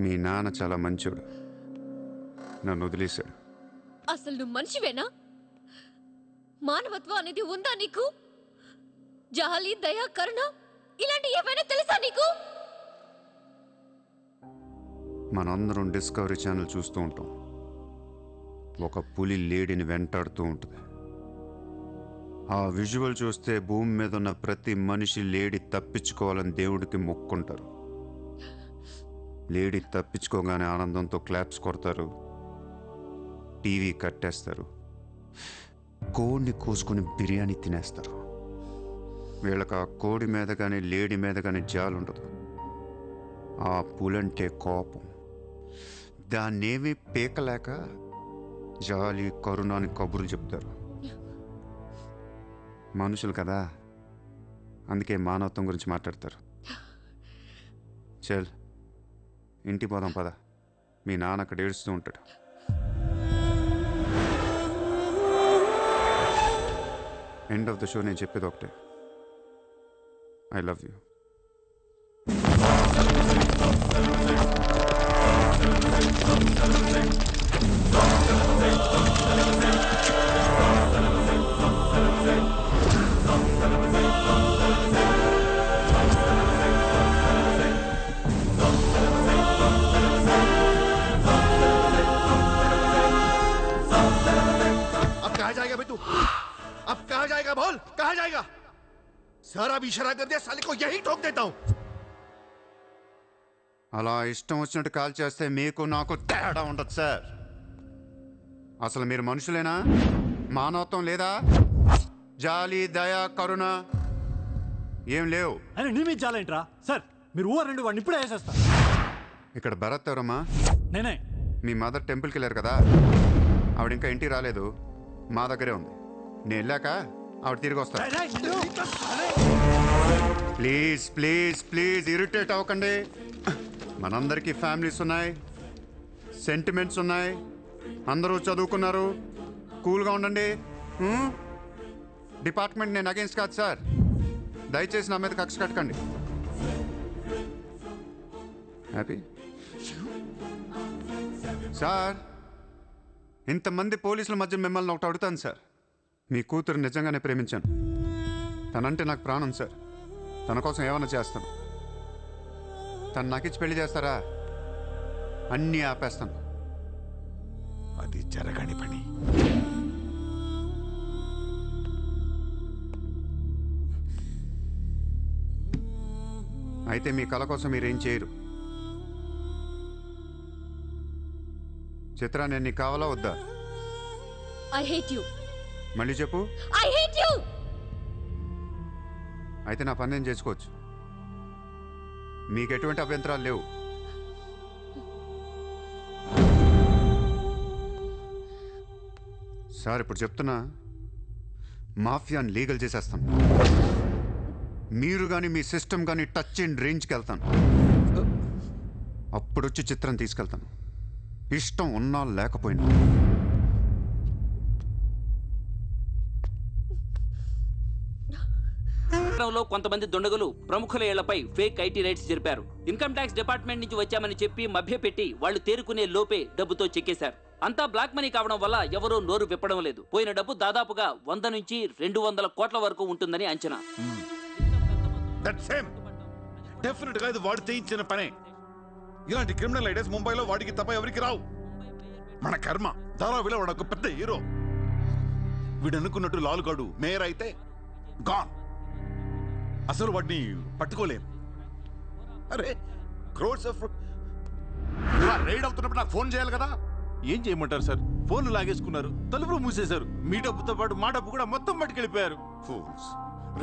Speaker 3: మీ నాన్న చాలా మంచోడు, నన్ను వదిలేశాడు.
Speaker 7: అసలు నువ్వు మనిషివేనా? మానవత్వం అనేది ఉందా నీకు? జాలి, దయ, కరుణ ఇలాంటి ఏమైనా తెలుసా నీకు?
Speaker 3: మనందరం డిస్కవరీ ఛానల్ చూస్తూ ఉంటాం. ఒక పులి లేడీని వెంటాడుతూ ఉంటుంది. ఆ విజువల్ చూస్తే భూమి మీద ఉన్న ప్రతి మనిషి లేడీ తప్పించుకోవాలని దేవుడికి మొక్కుంటారు. లేడీ తప్పించుకోగానే ఆనందంతో క్లాప్స్ కొడతారు, టీవీ కట్టేస్తారు, కోడిని కోసుకొని బిర్యానీ తినేస్తారు. వీళ్ళకి ఆ కోడి మీద కానీ లేడీ మీద కానీ జాలి ఉండదు. ఆ పులంటే కోపం. దాన్నేమీ పీకలేక జాలి, కరుణ అని కబుర్లు చెప్తారు. మనుషులు కదా, అందుకే మానవత్వం గురించి మాట్లాడతారు. చల్ ఇంటికి పోదాం పద. మీ నాన్న అక్కడ ఏడుస్తూ ఉంటాడు. ఎండ్ ఆఫ్ ద షో నేను చెప్పేది ఒకటే, ఐ లవ్ యూ.
Speaker 1: अब कहाँ जाएगा बोल, कहाँ जाएगा? सारा भी इशारा कर दिया, साले को यही ठोक देता हूं.
Speaker 3: అలా ఇష్టం వచ్చినట్టు కాల్ చేస్తే మీకు నాకు తేడా ఉండదు సార్. అసలు మీరు మనుషులేనా? మానవత్వం లేదా? జాలి, దయ, కరుణ ఏం లేవు.
Speaker 15: అని నీ మీద జాలేంట్రా సార్? మీరు ఊరు రెండు వాడిని ఇప్పుడే వేసేస్తా.
Speaker 3: ఇక్కడ భరత్ ఎవరమ్మా?
Speaker 15: నేనే.
Speaker 3: మీ మదర్ టెంపుల్కి వెళ్ళారు కదా, ఆవిడ ఇంకా ఇంటికి రాలేదు, మా దగ్గరే ఉంది. నేను వెళ్ళాక ఆవిడ తిరిగి వస్తా. ప్లీజ్ ప్లీజ్ ప్లీజ్ ఇరిటేట్ అవ్వకండి. మనందరికీ ఫ్యామిలీస్ ఉన్నాయి, సెంటిమెంట్స్ ఉన్నాయి, అందరూ చదువుకున్నారు. కూల్గా ఉండండి. డిపార్ట్మెంట్ నేను అగేన్స్ట్ కాదు సార్. దయచేసి నా మీద కక్ష కట్టకండి. Happy sir? ఇంతమంది పోలీసుల మధ్య మిమ్మల్ని ఒకటి అడుగుతాను సార్. మీ కూతురు నిజంగానే ప్రేమించాను. తనంటే నాకు ప్రాణం సార్. తన కోసం ఏమైనా చేస్తాను. తను నాకిచ్చి పెళ్లి చేస్తారా? అన్నీ ఆపేస్తాను.
Speaker 1: అది జరగని పని.
Speaker 3: అయితే మీ కళ కోసం మీరేం చేయరు. చిత్ర, నేను నీకు కావాలా వద్దా?
Speaker 7: I hate you.
Speaker 3: మళ్ళీ చెప్పు.
Speaker 7: I hate you.
Speaker 3: అయితే నా పని నేను చేసుకోవచ్చు. మీకు ఎటువంటి అభ్యంతరాలు లేవు. సార్ ఇప్పుడు చెప్తున్నా, మాఫియాని లీగల్ చేసేస్తాను. మీరు కానీ మీ సిస్టమ్ కానీ టచ్ అండ్ రేంజ్కి వెళ్తాను. అప్పుడు వచ్చి చిత్రం తీసుకెళ్తాను, ఇష్టం ఉన్నా లేకపోయినా.
Speaker 19: నగరంలో కొంతమంది దుండగులు ప్రముఖుల ఇళ్లపై ఫేక్ ఐటీ రైట్స్ జరిపారు. ఇన్కమ్ ట్యాక్స్ డిపార్ట్మెంట్ నుంచి వచ్చామని చెప్పి మభ్యపెట్టి వాళ్ళు తేరుకునే లోపే డబ్బుతో చెక్కేశారు. అంతా బ్లాక్ మనీ కావడం వల్ల ఎవరూ నోరు విప్పడం లేదు. పోయిన డబ్బు దాదాపుగా 100 నుంచి 200 కోట్ల వరకు ఉంటుందని అంచనా.
Speaker 1: డెఫినెట్ గా ఇది వాడు చేయించిన పనే. ఇలాంటి క్రిమినల్ ఐడియాస్ ముంబైలో వాడికి తప్ప ఎవరికి రావు. మన కర్మ ధారావిలో వాడు ఒక పెద్ద హీరో. వీడు అనుకున్నట్టు లాలుగాడు మేయర్ అయితే గాన్. అసలు వాడిని పట్టుకోలేం. అరే క్రోర్స్ ఆఫ్
Speaker 20: రైడ్ అవుతున్నప్పుడు నాకు ఫోన్ చేయాలి కదా.
Speaker 21: ఏం చేయమంటారు సార్? ఫోన్లు లాగేసుకున్నారు, తలుపులు మూసేశారు. మీ డబ్బుతో పాటు మా డబ్బు కూడా మొత్తం పట్టుకెళ్ళిపోయారు.
Speaker 20: ఫూల్స్.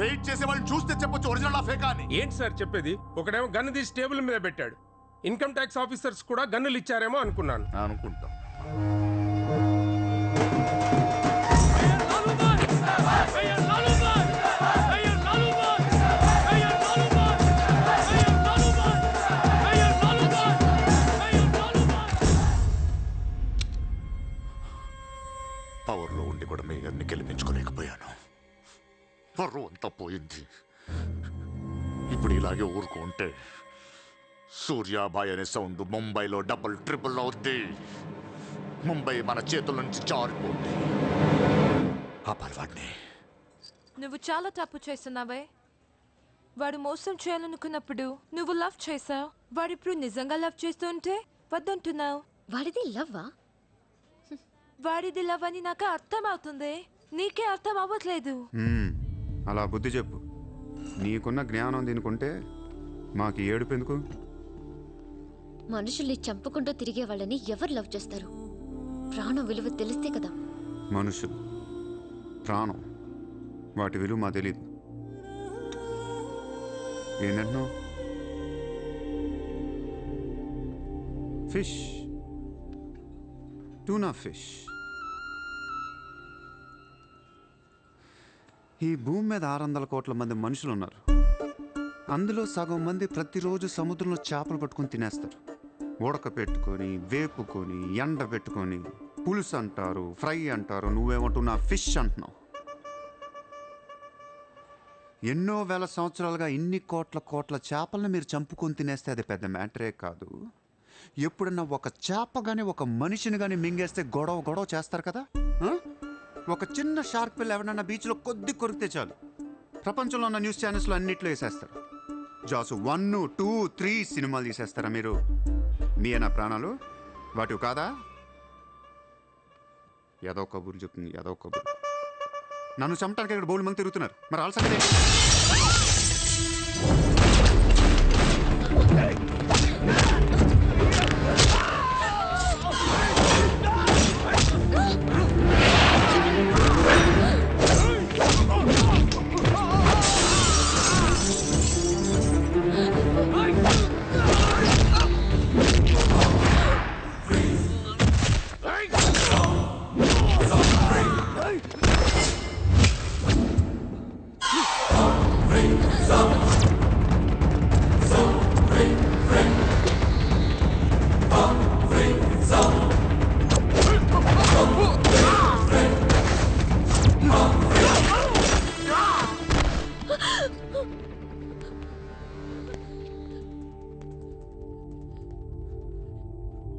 Speaker 20: రైడ్ చేసే వాళ్ళని చూస్తే చెప్పొచ్చు ఒరిజినల్ ఆ ఫేకా అని.
Speaker 22: ఏంటి సార్ చెప్పేది? ఒకడేమో గన్ను తీసి టేబుల్ మీద పెట్టాడు. ఇన్కమ్ ట్యాక్స్ ఆఫీసర్స్ కూడా గన్నులు ఇచ్చారేమో అనుకున్నాను.
Speaker 20: అనుకుంటా. పవర్లో ఉండి కూడా మేయర్ని గెలిపించుకోలేకపోయాను. పర్రు అంతా పోయింది. ఇప్పుడు ఇలాగే ఊరుకుంటే సూర్యాబాయ్ అనే సౌండ్ ముంబైలో డబుల్ ట్రిపుల్ అవుద్ది. ముంబై మన చేతుల నుంచి జారిపోద్ది. ఆపాలి వాడిని.
Speaker 14: నువ్వు చాలా తప్పు చేస్తున్నావే. వాడు మోసం చేయాలనుకున్నప్పుడు నువ్వు లవ్ చేసావు. వాడిప్పుడు నిజంగా లవ్ చేస్తుంటే వద్దంటున్నావు.
Speaker 7: వాడిది లవ్వా?
Speaker 14: వాడిది లవ్ అని నాకు అర్థం అవుతుంది, నీకే అర్థం అవ్వట్లేదు.
Speaker 3: అలా బుద్ధి చెప్పు. నీకున్న జ్ఞానం దీనికుంటే మాకు ఏడుపు ఎందుకు?
Speaker 7: మనుషుల్ని చంపుకుంటూ తిరిగే వాళ్ళని ఎవరు లవ్ చేస్తారు? ప్రాణం విలువ తెలిస్తే కదా.
Speaker 3: మనుషులు, ప్రాణం, వాటి విలువ మా తెలీదు. ఏంటంటున్నావు? Fish, tuna fish. ఈ భూమి మీద 600 కోట్ల మంది మనుషులు ఉన్నారు. అందులో సగం మంది ప్రతిరోజు సముద్రంలో చేపలు పట్టుకొని తినేస్తారు. ఉడక పెట్టుకొని, వేపుకొని, ఎండ పెట్టుకొని, పులుసు అంటారు, ఫ్రై అంటారు. నువ్వేమంటున్నా ఫిష్ అంటున్నావు. ఎన్నో వేల సంవత్సరాలుగా ఇన్ని కోట్ల చేపలను మీరు చంపుకొని తినేస్తే అది పెద్ద మ్యాటరే కాదు. ఎప్పుడన్నా ఒక చేప కానీ ఒక మనిషిని కానీ మింగేస్తే గొడవ చేస్తారు కదా. ఒక చిన్న షార్క్ పిల్ల ఎవరన్నా బీచ్లో కొద్ది కొరికితే చాలు, ప్రపంచంలో ఉన్న న్యూస్ ఛానల్స్లో అన్నిట్లో వేసేస్తారు. జాసు 1, 2, 3 సినిమాలు తీసేస్తారా మీరు? మీ నా ప్రాణాలు వాటివి కాదా? ఏదో కబుర్లు చెప్తుంది, ఏదో కబుర్లు. నన్ను చంపడానికి ఇక్కడ బోల్డ్ మంది తిరుగుతున్నారు. మరి వాళ్ళ సంగతి ఏంటి?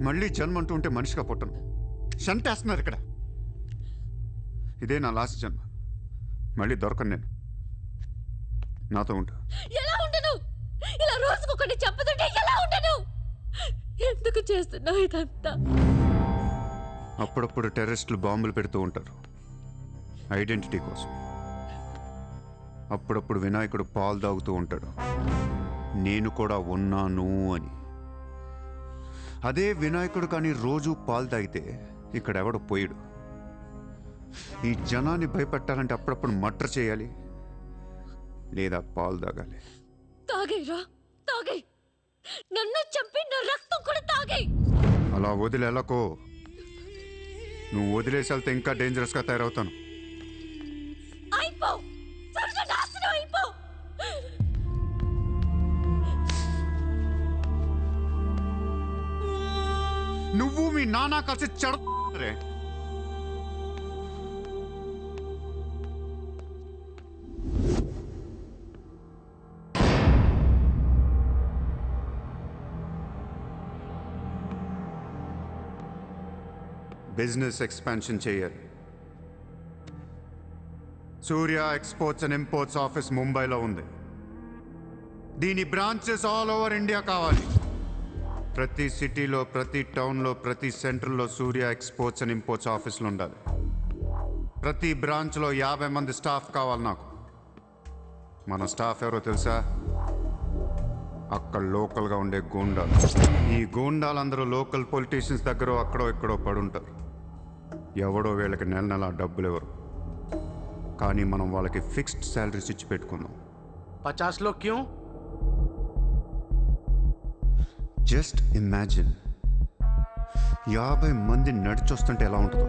Speaker 3: మళ్ళీ జన్మ అంటూ ఉంటే మనిషిగా పుట్టను. షంటేస్తున్నారు ఇక్కడ. ఇదే నా లాస్ట్ జన్మ. మళ్ళీ దొరకను నేను. నాతో ఉంటా.
Speaker 7: ఎలా ఉండను? ఇలా రోజుకొకటి చంపుతుంటే ఎలా ఉండను? ఎందుకు చేస్తున్నావు ఇదంతా?
Speaker 3: అప్పుడప్పుడు టెర్రరిస్టులు బాంబులు పెడుతూ ఉంటారు ఐడెంటిటీ కోసం. అప్పుడప్పుడు వినాయకుడు పాలు తాగుతూ ఉంటాడు, నేను కూడా ఉన్నాను అని. అదే వినాయకుడు కానీ రోజు పాలు తాగితే ఇక్కడెవడు పోయాడు. ఈ జనాన్ని భయపెట్టాలంటే అప్పుడప్పుడు మర్డర్ చేయాలి, లేదా పాలు తాగాలి.
Speaker 7: తాగేరా, తాగే. నన్ను చంపి నా రక్తం కూడా తాగే.
Speaker 3: అలా వదిలేలకో. నువ్వు వదిలేసి వెళ్తే ఇంకా డేంజరస్గా తయారవుతాను.
Speaker 7: అయిపో, సర్వనాశనం అయిపో.
Speaker 3: నువ్వు మీ నాన్న కలిసి చెడరే. బిజినెస్ ఎక్స్పాన్షన్ చేయాలి. సూర్య ఎక్స్పోర్ట్స్ అండ్ ఇంపోర్ట్స్ ఆఫీస్ ముంబైలో ఉంది. దీని బ్రాంచెస్ ఆల్ ఓవర్ ఇండియా కావాలి. ప్రతి సిటీలో, ప్రతి టౌన్లో, ప్రతి సెంటర్లో సూర్య ఎక్స్పోర్ట్స్ అండ్ ఇంపోర్ట్స్ ఆఫీసులు ఉండాలి. ప్రతి బ్రాంచ్లో 50 మంది స్టాఫ్ కావాలి నాకు. మన స్టాఫ్ ఎవరో తెలుసా? అక్కడ లోకల్గా ఉండే గూండాలు. ఈ గూండాలందరూ లోకల్ పొలిటీషియన్స్ దగ్గర అక్కడో ఇక్కడో పడుంటారు. ఎవడో వీళ్ళకి నెల నెల డబ్బులు ఎవరు, కానీ మనం వాళ్ళకి ఫిక్స్డ్ శాలరీస్ ఇచ్చి పెట్టుకుందాం.
Speaker 21: 50 लोग क्यों?
Speaker 3: జస్ట్ ఇమాజిన్ 50 మంది నడిచొస్తుంటే ఎలా ఉంటుందో.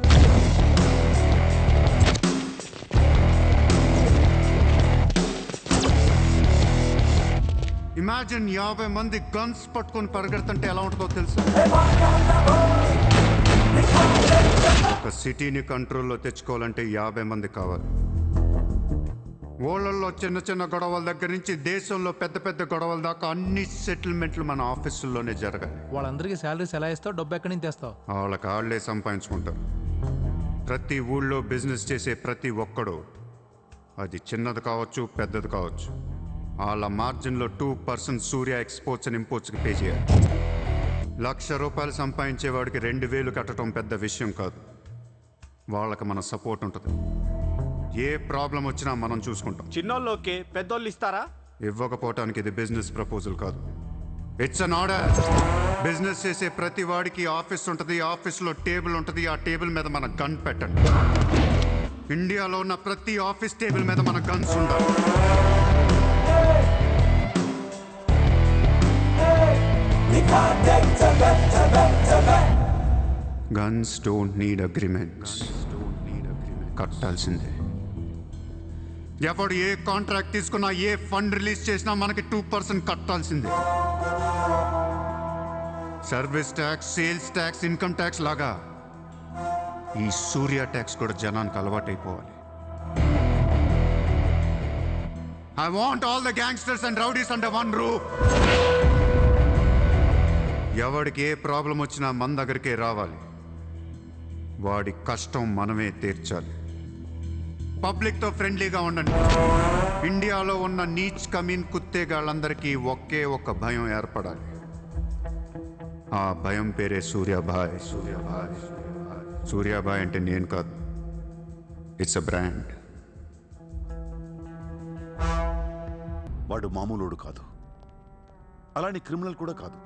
Speaker 3: ఇమాజిన్ 50 మంది గన్స్ పట్టుకొని పరిగెడుతుంటే ఎలా ఉంటుందో తెలుసు. ఒక సిటీని కంట్రోల్లో తెచ్చుకోవాలంటే 50 మంది కావాలి. ఊళ్ళల్లో చిన్న చిన్న గొడవల దగ్గర నుంచి దేశంలో పెద్ద పెద్ద గొడవల దాకా అన్ని సెటిల్మెంట్లు మన ఆఫీసుల్లోనే జరగాలి.
Speaker 2: వాళ్ళందరికీ శాలరీస్ ఎలా ఇస్తావు? డబ్బు ఎక్కడి నుంచి తెస్తావు?
Speaker 3: వాళ్ళకి వాళ్ళే సంపాదించుకుంటారు. ప్రతి ఊళ్ళో బిజినెస్ చేసే ప్రతి ఒక్కడు, అది చిన్నది కావచ్చు పెద్దది కావచ్చు, వాళ్ళ మార్జిన్లో 2% సూర్య ఎక్స్పోర్ట్స్ అండ్ ఇంపోర్ట్స్కి పే చేయాలి. ₹1,00,000 సంపాదించేవాడికి 2,000 కట్టడం పెద్ద విషయం కాదు. వాళ్ళకి మన సపోర్ట్ ఉంటుంది. ఏ ప్రాబ్లం వచ్చినా మనం చూసుకుంటాం.
Speaker 4: చిన్నోళ్ళు ఓకే, పెద్దోళ్ళు ఇస్తారా?
Speaker 3: ఇవ్వకపోవటానికి ఇది బిజినెస్ ప్రపోజల్ కాదు, ఇట్స్ అన్ ఆర్డర్. బిజినెస్ చేసే ప్రతి వాడికి ఆఫీస్ ఉంటుంది. ఆఫీస్లో టేబుల్ ఉంటుంది. ఆ టేబుల్ మీద మన గన్ పెట్టండి. ఇండియాలో ఉన్న ప్రతి ఆఫీస్ టేబుల్ మీద మన గన్స్ ఉండాలి. Guns don't need agreements. కట్టాల్సిందే. ఎవడు ఏ కాంట్రాక్ట్ తీసుకున్నా, ఏ ఫండ్ రిలీజ్ చేసినా మనకి 2% కట్టాల్సిందే. Service tax, sales tax, income tax లాగా ఈ సూర్య ట్యాక్స్ కూడా జనానికి అలవాటైపోవాలి. I want all the gangsters and rowdies under one roof. ఎవడికి ఏ ప్రాబ్లం వచ్చినా మన దగ్గరికే రావాలి. వాడి కష్టం మనమే తీర్చాలి. పబ్లిక్తో ఫ్రెండ్లీగా ఉండండి. ఇండియాలో ఉన్న నీచ్ కమీన్ కుత్తేగాళ్ళందరికీ ఒకే ఒక భయం ఏర్పడాలి. ఆ భయం పేరే సూర్యాభాయ్. సూర్యాభాయ్ సూర్యాభాయ్ అంటే నేను కాదు, ఇట్స్ అ బ్రాండ్.
Speaker 1: వాడు మామూలుడు కాదు, అలానే క్రిమినల్ కూడా కాదు,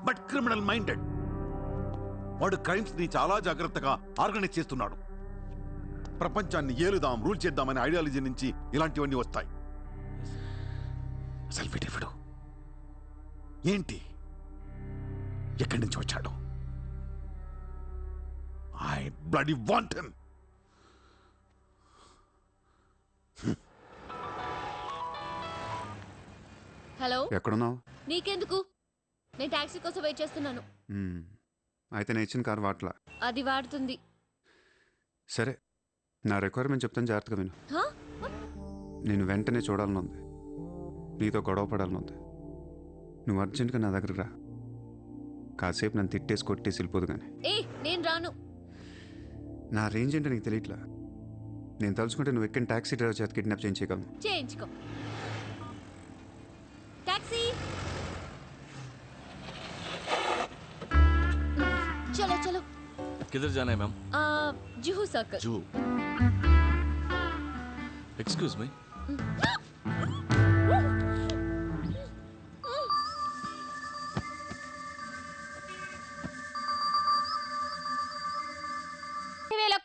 Speaker 1: బట్ క్రిమినల్ మైండెడ్. వాడు క్రైమ్స్ ని చాలా జాగ్రత్తగా ఆర్గనైజ్ చేస్తున్నాడు. ప్రపంచాన్ని ఏలుదాం, రూల్ చేద్దామనే ఐడియాలజీ నుంచి ఇలాంటివన్నీ వస్తాయి. సెల్ఫీ డేవిడ్ ఏంటి? ఎక్కడి నుంచి వచ్చాడు? I bloody want him.
Speaker 7: Hello,
Speaker 3: ఎక్కడున్నావు?
Speaker 7: నీకెందుకు? నేను టాక్సీ కోసం వెయిట్ చేస్తున్నాను.
Speaker 3: అయితే నేను ఇచ్చిన కారు వాట్లా.
Speaker 7: అది వాడుతుంది.
Speaker 3: సరే, నా రిక్వైర్మెంట్ చెప్తాను, జాగ్రత్తగా విను.
Speaker 7: హా?
Speaker 3: నేను వెంటనే చూడాలని ఉంది, నీతో గొడవ పడాలని ఉంది. నువ్వు అర్జెంట్గా నా దగ్గర రా. కాసేపు నన్ను తిట్టేసి కొట్టేసి వెళ్ళిపోదు కానీ.
Speaker 7: నేను రాను.
Speaker 3: నా రేంజ్ ఏంటో నీకు తెలియట్లా. నేను తలుచుకుంటే నువ్వు ఎక్కిన టాక్సీ డ్రైవర్ చేత కిడ్నాప్ చేయించగలను.
Speaker 7: చేయించుకో. టాక్సీ, చలో చలో.
Speaker 5: किधर जाना है ma'am?
Speaker 7: Juhu circle.
Speaker 5: Juhu. Excuse me.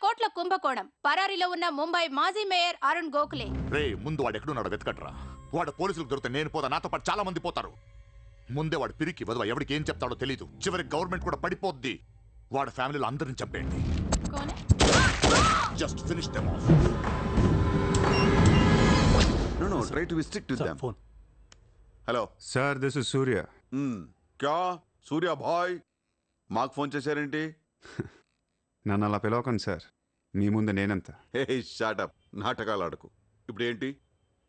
Speaker 8: కోట్ల కుంభకోణం. పరారీలో ఉన్న ముంబై మాజీ మేయర్ అరుణ్ గోఖలే.
Speaker 20: రే, ముందు వాడు ఎక్కడున్నాడో వెతకట్రా. వాడు పోలీసులకు దొరికితే నేను పోతా, నాతో పాటు చాలా మంది పోతారు. ముందే వాడు పిరికి వదవ, ఎవరికి ఏం చెప్తాడో తెలీదు. చివరికి గవర్నమెంట్ కూడా పడిపోద్ది. వాడి ఫ్యామిలీలో అందరిని చంపేయండి. Just finish them of.
Speaker 1: No, try to be strict with them.
Speaker 3: Phone.
Speaker 1: Hello.
Speaker 3: Sir, this is Surya.
Speaker 1: क्या సూర్య భాయ్ మాకు ఫోన్ చేశారేంటి?
Speaker 3: నన్ను అలా పిలవకండి సార్, మీ ముందు నేనంత.
Speaker 1: హే షాటప్, నాటకాలు ఆడకు. ఇప్పుడు ఏంటి,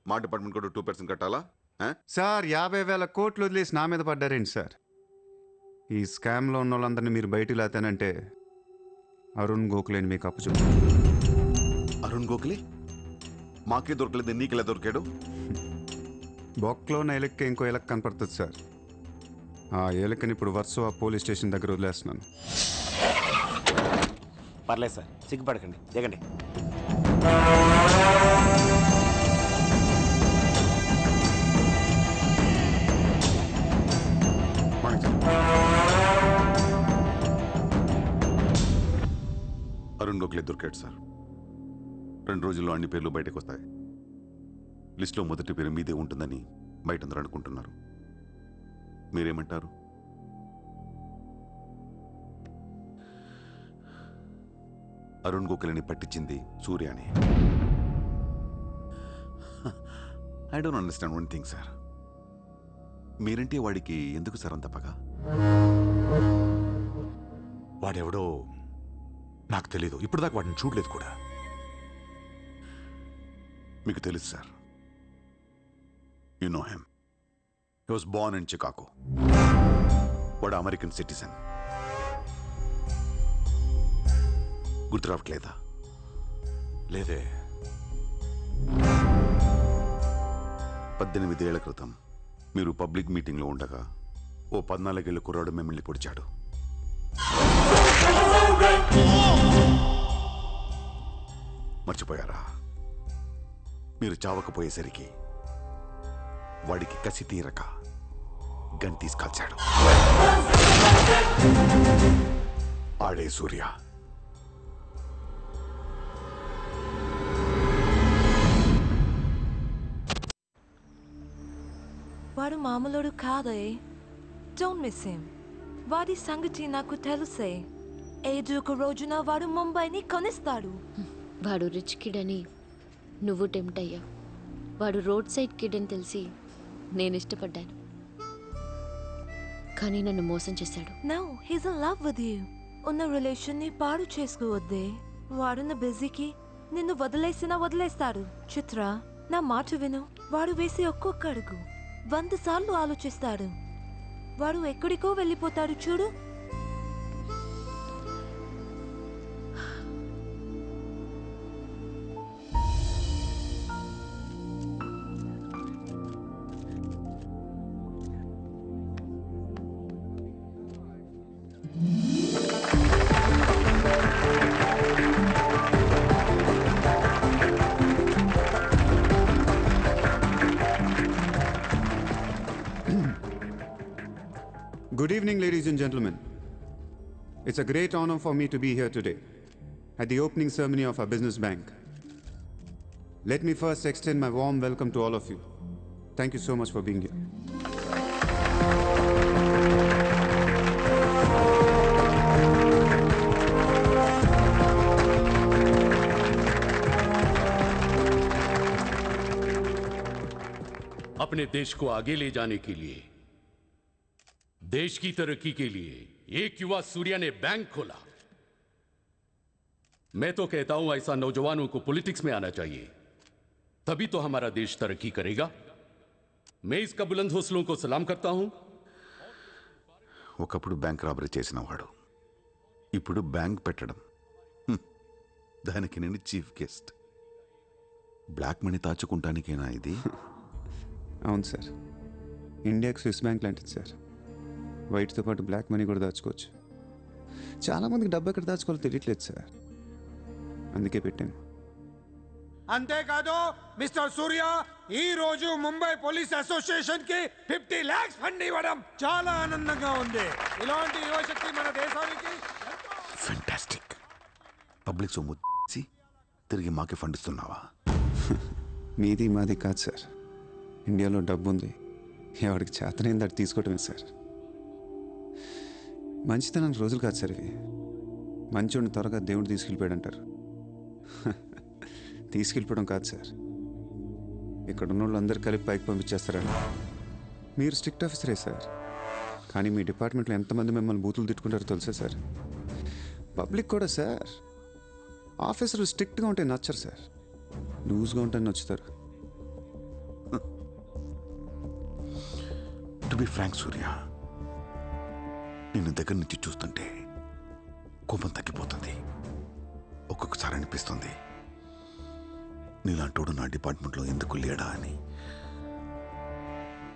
Speaker 1: మా డిపార్ట్మెంట్ కూడా 2% కట్టాలా?
Speaker 3: సార్, 50,000 కోట్లు వదిలేసి నా మీద పడ్డారేంటి సార్? ఈ స్కామ్లో ఉన్న వాళ్ళందరినీ మీరు బయటికి లాతానంటే అరుణ్ గోఖలేని మీకు అప్పు చెప్పు.
Speaker 1: అరుణ్ గోఖలే మాకే దొరకలేదు, నీకెలా దొరికాడు?
Speaker 3: బొక్కలో ఉన్న ఎలక్కి ఇంకో ఎలక్ కనపడుతుంది సార్. ఆ ఎలక్కని ఇప్పుడు వర్సోవా పోలీస్ స్టేషన్ దగ్గర వదిలేస్తున్నాను.
Speaker 4: పర్లేదు సార్, సిగ్గుపడకండి, దిగండి.
Speaker 1: అరుణ్ గోఖలే దొరికాడు సార్. 2 రోజుల్లో అన్ని పేర్లు బయటకు వస్తాయి. లిస్టులో మొదటి పేరు మీదే ఉంటుందని బయట అందరూ అనుకుంటున్నారు. మీరేమంటారు? అరుణ్ గోఖలేని పట్టించింది సూర్యాని. I don't understand one thing sir. మీరంటే వాడికి ఎందుకు సార్ అంత పగ?
Speaker 20: వాడెవడో నాకు తెలీదు, ఇప్పుడు దాకా వాడిని చూడలేదు కూడా.
Speaker 1: మీకు తెలుసు sir. You know him. He was Born in Chicago. వాడు అమెరికన్ సిటిజన్. గుర్తు రావట్లేదా?
Speaker 20: లేదే.
Speaker 1: 18 ఏళ్ల క్రితం మీరు పబ్లిక్ మీటింగ్లో ఉండగా ఓ 14 ఏళ్ల కుర్రాడు మిమ్మల్ని పొడిచాడు. మర్చిపోయారా? మీరు చావకపోయేసరికి వాడికి కసి తీరక గన్ తీసుకాల్చాడు. ఆడే సూర్య.
Speaker 14: వాడు మామూలుడు కాదే. Don't miss him. వాడి సంగతి నాకు తెలుసే. ఏదో ఒక రోజున వాడు ముంబైని కొనిస్తాడు.
Speaker 7: వాడు రిచ్ కిడ్ అని నువ్వు టెంప్ట్ అయ్యా. వాడు రోడ్ సైడ్ కిడ్ అని తెలిసి నేను ఇష్టపడ్డాను, కానీ నన్ను మోసం చేశాడు.
Speaker 14: No, he's in love with you. ఉన్న రిలేషన్ ని పాడు చేసుకోవద్దే. వాడున్న బిజీకి నిన్ను వదిలేస్తాడు. చిత్ర, నా మాట విను. వాడు వేసే ఒక్కొక్క అడుగు 100 సార్లు ఆలోచిస్తాడు. వాడు ఎక్కడికో వెళ్ళిపోతాడు చూడు.
Speaker 3: Good evening, ladies and gentlemen. It's a great honor for me to be here today at the opening ceremony of our business bank. Let me first extend my warm welcome to all of you. Thank you so much for being here.
Speaker 23: अपने देश को आगे ले जाने के लिए, देश की तरक्की के लिए एक युवा सूर्या ने बैंक खोला. मैं तो कहता हूं ऐसा नौजवानों को पॉलिटिक्स में आना चाहिए, तभी तो हमारा देश तरक्की करेगा. मैं इसका बुलंद हौसलों को सलाम करता हूं.
Speaker 1: ఒకప్పుడు బ్యాంక్ రాబరీ చేసిన వాడు ఇప్పుడు బ్యాంక్ పెట్టడం, దానికి నేను చీఫ్ గెస్ట్. బ్లాక్ మనీ దాచుకుంటానికేనా ఇది?
Speaker 3: అవును సార్, ఇండియాకి స్విస్ బ్యాంక్ లాంటిది సార్. వైట్తో పాటు బ్లాక్ మనీ కూడా దాచుకోవచ్చు. చాలామందికి డబ్బు ఎక్కడ దాచుకోవాలో తెలియట్లేదు సార్, అందుకే పెట్టాను.
Speaker 9: అంతేకాదు మిస్టర్ సూర్య, ఈ రోజు ముంబై పోలీస్ అసోసియేషన్ కి 50 lakhs ఫండ్ ఇవ్వడం చాలా ఆనందంగా ఉంది. ఇలాంటి యువశక్తి మన దేశానికి
Speaker 1: ఫెంటాస్టిక్. పబ్లిక్ సొమ్ము తిరిగి మాకే ఫండ్ ఇస్తున్నావా?
Speaker 3: మీది మాది కాదు సార్, ఇండియాలో డబ్బు ఉంది, ఎవరికి చేతనైంది అది తీసుకోవటమే సార్. మంచితనానికి రోజులు కాదు సార్ ఇవి. మంచోడిని త్వరగా దేవుడు తీసుకెళ్ళిపోయాడు అంటారు. తీసుకెళ్ళిపోవడం కాదు సార్, ఇక్కడ ఉన్న వాళ్ళు అందరు కలిపి పైకి పంపించేస్తారండి. మీరు స్ట్రిక్ట్ ఆఫీసరే సార్, కానీ మీ డిపార్ట్మెంట్లో ఎంతమంది మిమ్మల్ని బూతులు తిట్టుకుంటారో తెలుసా సార్? పబ్లిక్ కూడా సార్. ఆఫీసర్లు స్ట్రిక్ట్గా ఉంటే నచ్చరు సార్, లూజ్గా ఉంటే నచ్చుతారు.
Speaker 1: టు బి ఫ్రాంక్ సూర్య, నిన్ను దగ్గర నుంచి చూస్తుంటే కోపం తగ్గిపోతుంది. ఒక్కొక్కసారి అనిపిస్తుంది నీలాంటోడు నా డిపార్ట్మెంట్లో ఎందుకు లేడా అని.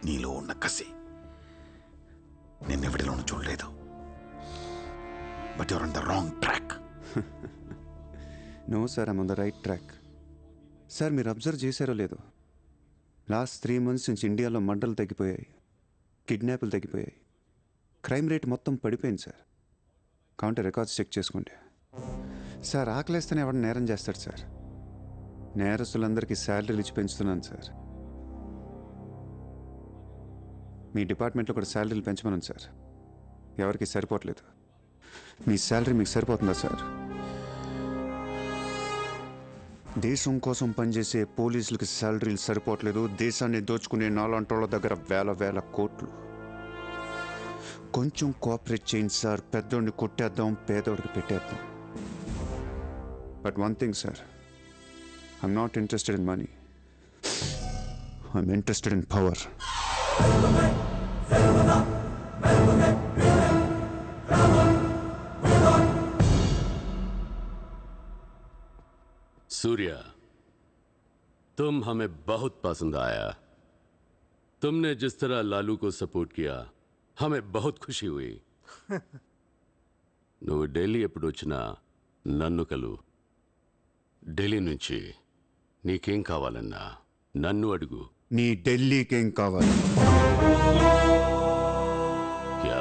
Speaker 1: నీలో ఉన్న కసి నిన్నెవడిలోనూ చూడలేదు. But you're on the wrong track.
Speaker 3: No sir, I'm on the right track. Sir మీరు అబ్జర్వ్ చేశారో లేదో, లాస్ట్ 3 months నుంచి ఇండియాలో మర్డర్లు తగ్గిపోయాయి, కిడ్నాపులు తగ్గిపోయాయి, క్రైమ్ రేట్ మొత్తం పడిపోయింది సార్. కౌంటర్ రికార్డ్స్ చెక్ చేసుకోండి సార్. ఆకలేస్తేనే ఎవరు నేరం చేస్తాడు సార్. నేరస్తులందరికీ శాలరీలు ఇచ్చి పెంచుతున్నాను సార్. మీ డిపార్ట్మెంట్లో కూడా శాలరీలు పెంచమన్నాను సార్. ఎవరికి సరిపోవట్లేదు. మీ శాలరీ మీకు సరిపోతుందా సార్? దేశం కోసం పనిచేసే పోలీసులకి శాలరీలు సరిపోవట్లేదు. దేశాన్ని దోచుకునే నాలాంటోళ్ళ దగ్గర వేల కోట్లు. కొంచెం కోఆపరేట్ చేయండి సార్. పెద్దోడిని కొట్టేద్దాం, పేదోడికి పెట్టేద్దాం. But one thing sir, I'm not interested in money, I'm interested in power.
Speaker 23: Surya, तुम हमें बहुत पसंद आया. तुमने जिस तरह लालू को सपोर्ट किया हमें बहुत खुशी हुई. నువ్వు ఢిల్లీ ఎప్పుడు వచ్చినా నన్ను కలు. ఢిల్లీ నుంచి నీకేం కావాలన్నా నన్ను అడుగు.
Speaker 3: నీ ఢిల్లీకేం కావాలి?
Speaker 23: క్యా?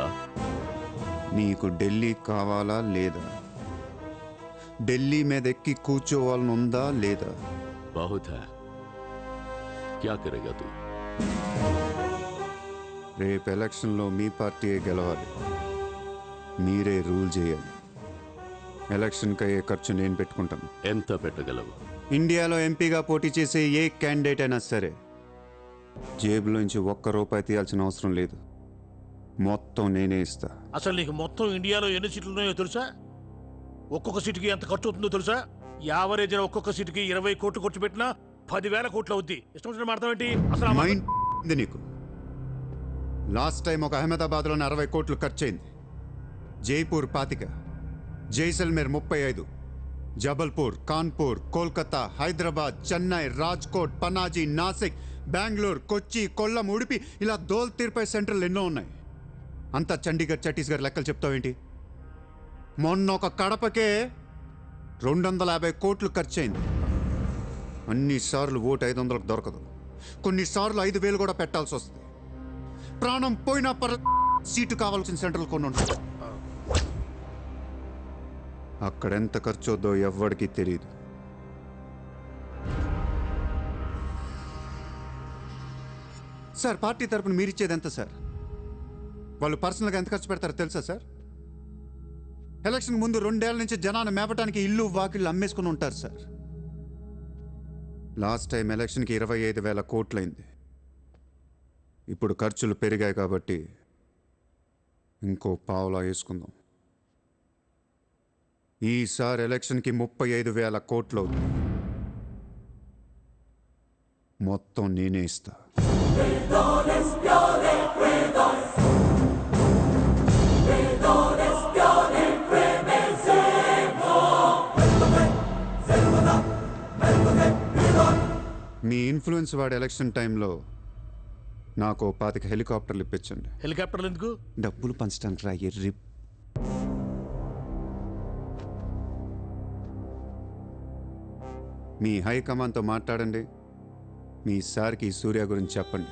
Speaker 3: నీకు ఢిల్లీ కావాలా లేదా? ఢిల్లీ మీద ఎక్కి కూర్చోవాలని ఉందా లేదా?
Speaker 23: बहुत है. क्या करेगा तू?
Speaker 3: రేపు ఎలక్షన్లో మీ పార్టీయే గెలవాలి, మీరే రూల్ చేయాలి. ఎలక్షన్కి అయ్యే ఖర్చు నేను పెట్టుకుంటాను.
Speaker 23: ఎంత పెట్టగలవు?
Speaker 3: ఇండియాలో ఎంపీగా పోటీ చేసే ఏ క్యాండిడేట్ అయినా సరే జేబులోంచి ₹1 తీయాల్సిన అవసరం లేదు. మొత్తం నేనే ఇస్తా.
Speaker 16: అసలు నీకు మొత్తం ఇండియాలో ఎన్ని సీట్లు ఉన్నాయో తెలుసా? ఒక్కొక్క సీటుకి ఎంత ఖర్చు అవుతుందో తెలుసా? యావరేజ్ ఒక్కొక్క సీటుకి 20 కోట్లు ఖర్చు పెట్టినా 10,000 కోట్లు అవుద్ది. ఇష్టం వచ్చిన మాట్లాడేంటి అసలు?
Speaker 3: మైండ్ ఉంది నీకు. లాస్ట్ టైం ఒక అహ్మదాబాద్లోనే 60 కోట్లు ఖర్చు అయింది. జైపూర్ 25, జైసల్మేర్ 35, జబల్పూర్, కాన్పూర్, కోల్కతా, హైదరాబాద్, చెన్నై, రాజ్కోట్, పనాజీ, నాసిక్, బెంగళూరు, కొచ్చి, కొల్లం, ఉడిపి, ఇలా దోల్ తీర్పై సెంటర్లు ఎన్నో ఉన్నాయి. అంతా చండీగఢ్, ఛత్తీస్గఢ్ లెక్కలు చెప్తావేంటి? మొన్న ఒక కడపకే 250 కోట్లు ఖర్చు అయింది. అన్నిసార్లు ఓటు 500కు దొరకదు. కొన్నిసార్లు 5,000 కూడా పెట్టాల్సి వస్తుంది. ప్రాణం పోయినా సీటు కావాల్సిన సెంటర్లు కొన్ని ఉంటాయి. అక్కడెంత ఖర్చు అవుద్దో ఎవ్వడికి తెలియదు. సార్ పార్టీ తరపున మీరిచ్చేది ఎంత సార్? వాళ్ళు పర్సనల్గా ఎంత ఖర్చు పెడతారో తెలుసా సార్? ఎలక్షన్ ముందు 2 ఏళ్ల నుంచి జనాన్ని మేపటానికి ఇల్లు వాకిళ్ళు అమ్మేసుకుని ఉంటారు సార్. లాస్ట్ టైం ఎలక్షన్కి 25,000 కోట్లయింది. ఇప్పుడు ఖర్చులు పెరిగాయి కాబట్టి ఇంకో పావులా వేసుకుందాం. ఈసారి ఎలక్షన్కి 35,000 కోట్లు అవుతుంది. మొత్తం నేనే ఇస్తా. మీ ఇన్ఫ్లుయెన్స్ వాడి ఎలక్షన్ టైంలో నాకు 25 హెలికాప్టర్లు ఇప్పించండి.
Speaker 16: హెలికాప్టర్లు ఎందుకు?
Speaker 3: డబ్బులు పంచడానికి రా ఎర్రి. మీ హైకమాండ్తో మాట్లాడండి. మీ సార్కి సూర్య గురించి చెప్పండి.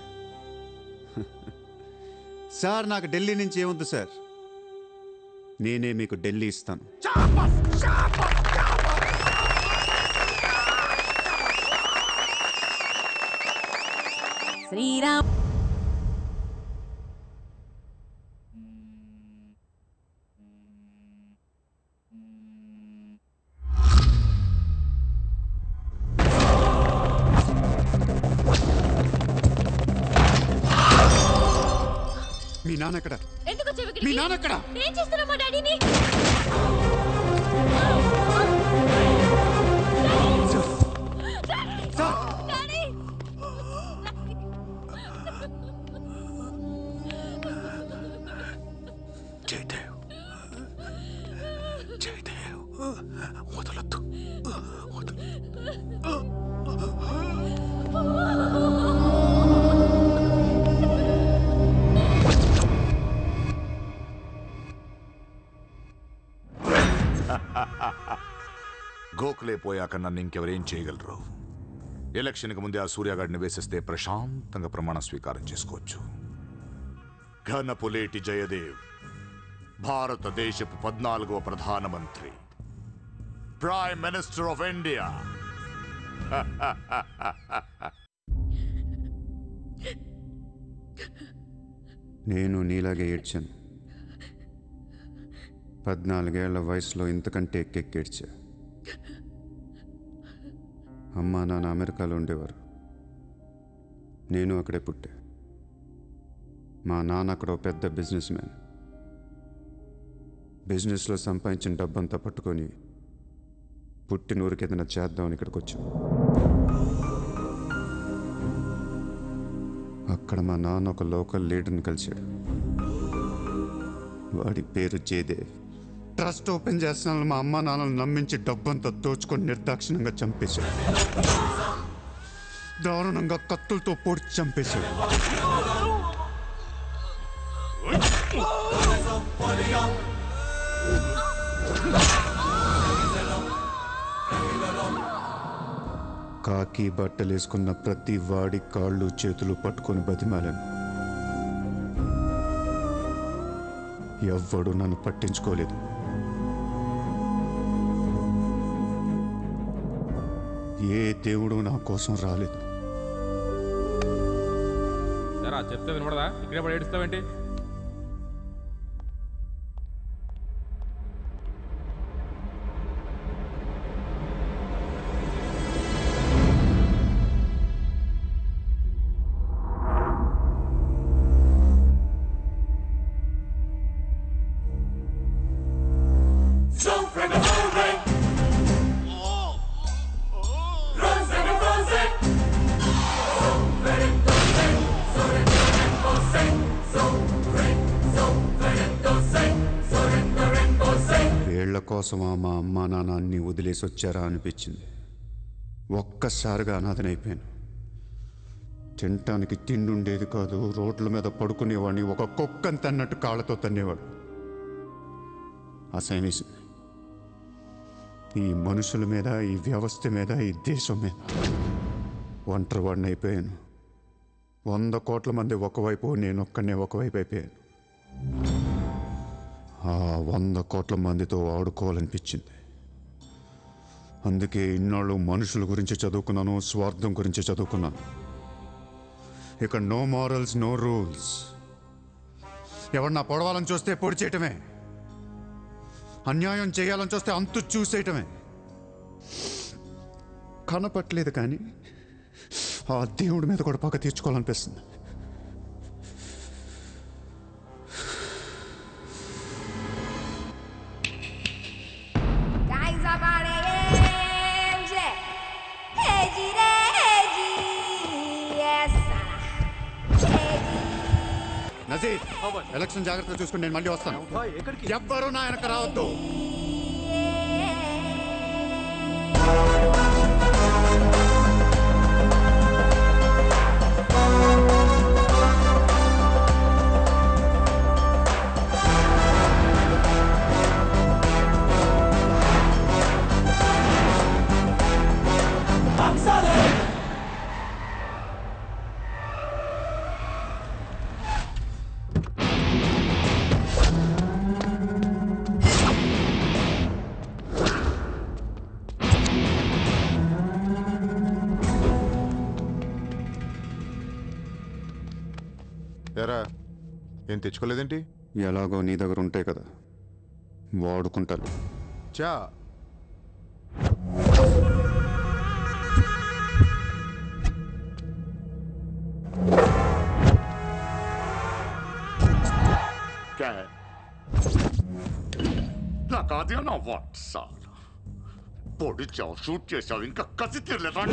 Speaker 3: సార్ నాకు ఢిల్లీ నుంచి ఏముంది సార్, నేనే మీకు ఢిల్లీ ఇస్తాను.
Speaker 6: శ్రీరామ్
Speaker 3: మీ నాన్న ఎక్కడ?
Speaker 7: ఎందుకు వచ్చావు ఇక్కడికి?
Speaker 3: మీ నాన్న ఎక్కడ?
Speaker 7: ఏం చేస్తున్నావు మా డాడీని? డాడీ!
Speaker 21: జయదేవ్, జయదేవ్, వదలొద్దు.
Speaker 20: గోఖలే పోయాక నన్ను ఇంకెవరేం చేయగలరు? ఎలక్షన్కి ముందే ఆ సూర్యగాడిని వేసేస్తే ప్రశాంతంగా ప్రమాణ స్వీకారం చేసుకోవచ్చు. ఘనపులేటి జయదేవ్ భారతదేశపు 14వ ప్రధానమంత్రి, ప్రైమ్ మినిస్టర్ ఆఫ్ ఇండియా.
Speaker 3: నేను నీలాగే ఏడ్చాను. 14 ఏళ్ల వయసులో ఇంతకంటే ఎక్కెక్కేడ్చా. అమ్మా నాన్న అమెరికాలో ఉండేవారు. నేను అక్కడే పుట్టా. మా నాన్న అక్కడ పెద్ద బిజినెస్ మ్యాన్. బిజినెస్లో సంపాదించిన డబ్బంతా పట్టుకొని పుట్టినూరికి ఏదైనా చేద్దామని ఇక్కడికి వచ్చాం. అక్కడ మా నాన్న ఒక లోకల్ లీడర్ని కలిశాడు. వాడి పేరు జయదేవ్. ట్రస్ట్ ఓపెన్ చేస్తున్నాను మా అమ్మ నాన్నలు నమ్మించి డబ్బంతా దోచుకొని నిర్దాక్షిణ్యంగా చంపేశాడు. దారుణంగా కత్తులతో పొడిచి చంపేశాడు. కాకి బట్టలేసుకున్న ప్రతి వాడి కాళ్ళు చేతులు పట్టుకొని బతిమాలను. ఎవ్వడు నన్ను పట్టించుకోలేదు. ఏ దేవుడు నా కోసం రాలేదు.
Speaker 6: సరే చెప్తే వినపడదా? ఇక్కడే పడి ఏడుస్తావేంటి? కోసమా మా అమ్మా నాన్న అన్ని వదిలేసి వచ్చారా అనిపించింది. ఒక్కసారిగా అనాథనైపోయాను. తినటానికి తిండి ఉండేది కాదు. రోడ్ల మీద పడుకునేవాడిని. ఒక కుక్కని తన్నట్టు కాళ్ళతో తన్నేవాడు. అసహ్యం వేసింది. ఈ మనుషుల మీద, ఈ వ్యవస్థ మీద, ఈ దేశం మీద ఒంటరివాడిని అయిపోయాను. 100 కోట్ల మంది ఒకవైపు, నేను ఒక్కనే ఒకవైపు అయిపోయాను. ఆ 100 కోట్ల మందితో ఆడుకోవాలనిపించింది. అందుకే ఇన్నాళ్ళు మనుషుల గురించి చదువుకున్నాను, స్వార్థం గురించి చదువుకున్నాను. ఇక నో మారల్స్, నో రూల్స్. ఎవరన్నా పొడవాలని చూస్తే పొడి చేయటమే, అన్యాయం చేయాలని చూస్తే అంతు చూసేయటమే. కనపట్లేదు కానీ ఆ దేవుడి మీద కూడా పక్క తీర్చుకోవాలనిపిస్తుంది. నజీర్, ఎలక్షన్ జాగ్రత్తగా చూసుకుని నేను మళ్ళీ వస్తాను. ఎవ్వరూ నా వెనక రావద్దు.
Speaker 18: ఎరా ఏం తెచ్చుకోలేదేంటి?
Speaker 3: ఎలాగో నీ దగ్గర ఉంటాయి కదా, వాడుకుంటాను.
Speaker 18: చా
Speaker 20: నాకాదే నా వాట్ సార్ పొడిచావు, షూట్ చేసావు, ఇంకా కసి తీరలేదా?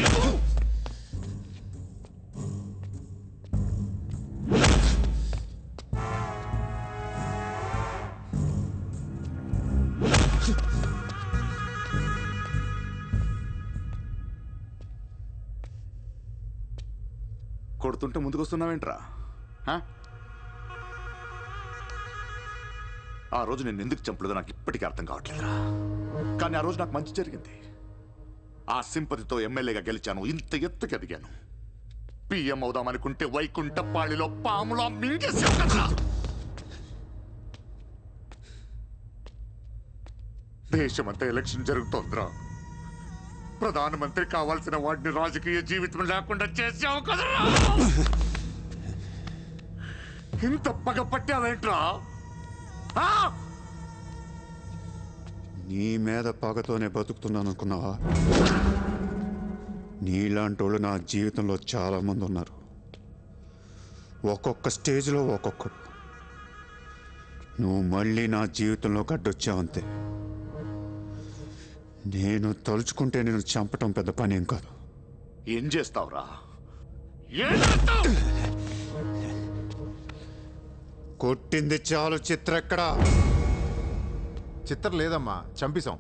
Speaker 20: కొడుతుంటే ముందుకొస్తున్నావేంట్రా? ఆ రోజు నేను ఎందుకు చంపలేదో నాకు ఇప్పటికీ అర్థం కావట్లేదురా. కానీ ఆ రోజు నాకు మంచి జరిగింది. ఆ సింపతితో ఎమ్మెల్యేగా గెలిచాను, ఇంత ఎత్తుకి ఎదిగాను. పిఎం అవుదామనుకుంటే వైకుంఠపాళిలో పాములా మింగేసావు కదా. దేశమంతా ఎలక్షన్ జరుగుతోందిరా. ప్రధానమంత్రి కావాల్సిన వాడిని రాజకీయ జీవితం లేకుండా చేసావు కదరా. ఇంత పగ పట్టావేంట్రా?
Speaker 6: నీ మీద పగతోనే బతుకుతున్నాను అనుకున్నావా? నీలాంటి వాళ్ళు నా జీవితంలో చాలామంది ఉన్నారు. ఒక్కొక్క స్టేజ్లో ఒక్కొక్కడు. నువ్వు మళ్ళీ నా జీవితంలో గడ్డొచ్చావంతే. నేను తలుచుకుంటే నేను చంపటం పెద్ద పని ఏం కాదు.
Speaker 20: ఏం చేస్తావురా?
Speaker 6: కొట్టింది చాలు. చిత్ర ఎక్కడా?
Speaker 18: చిత్ర లేదమ్మా, చంపేశాం.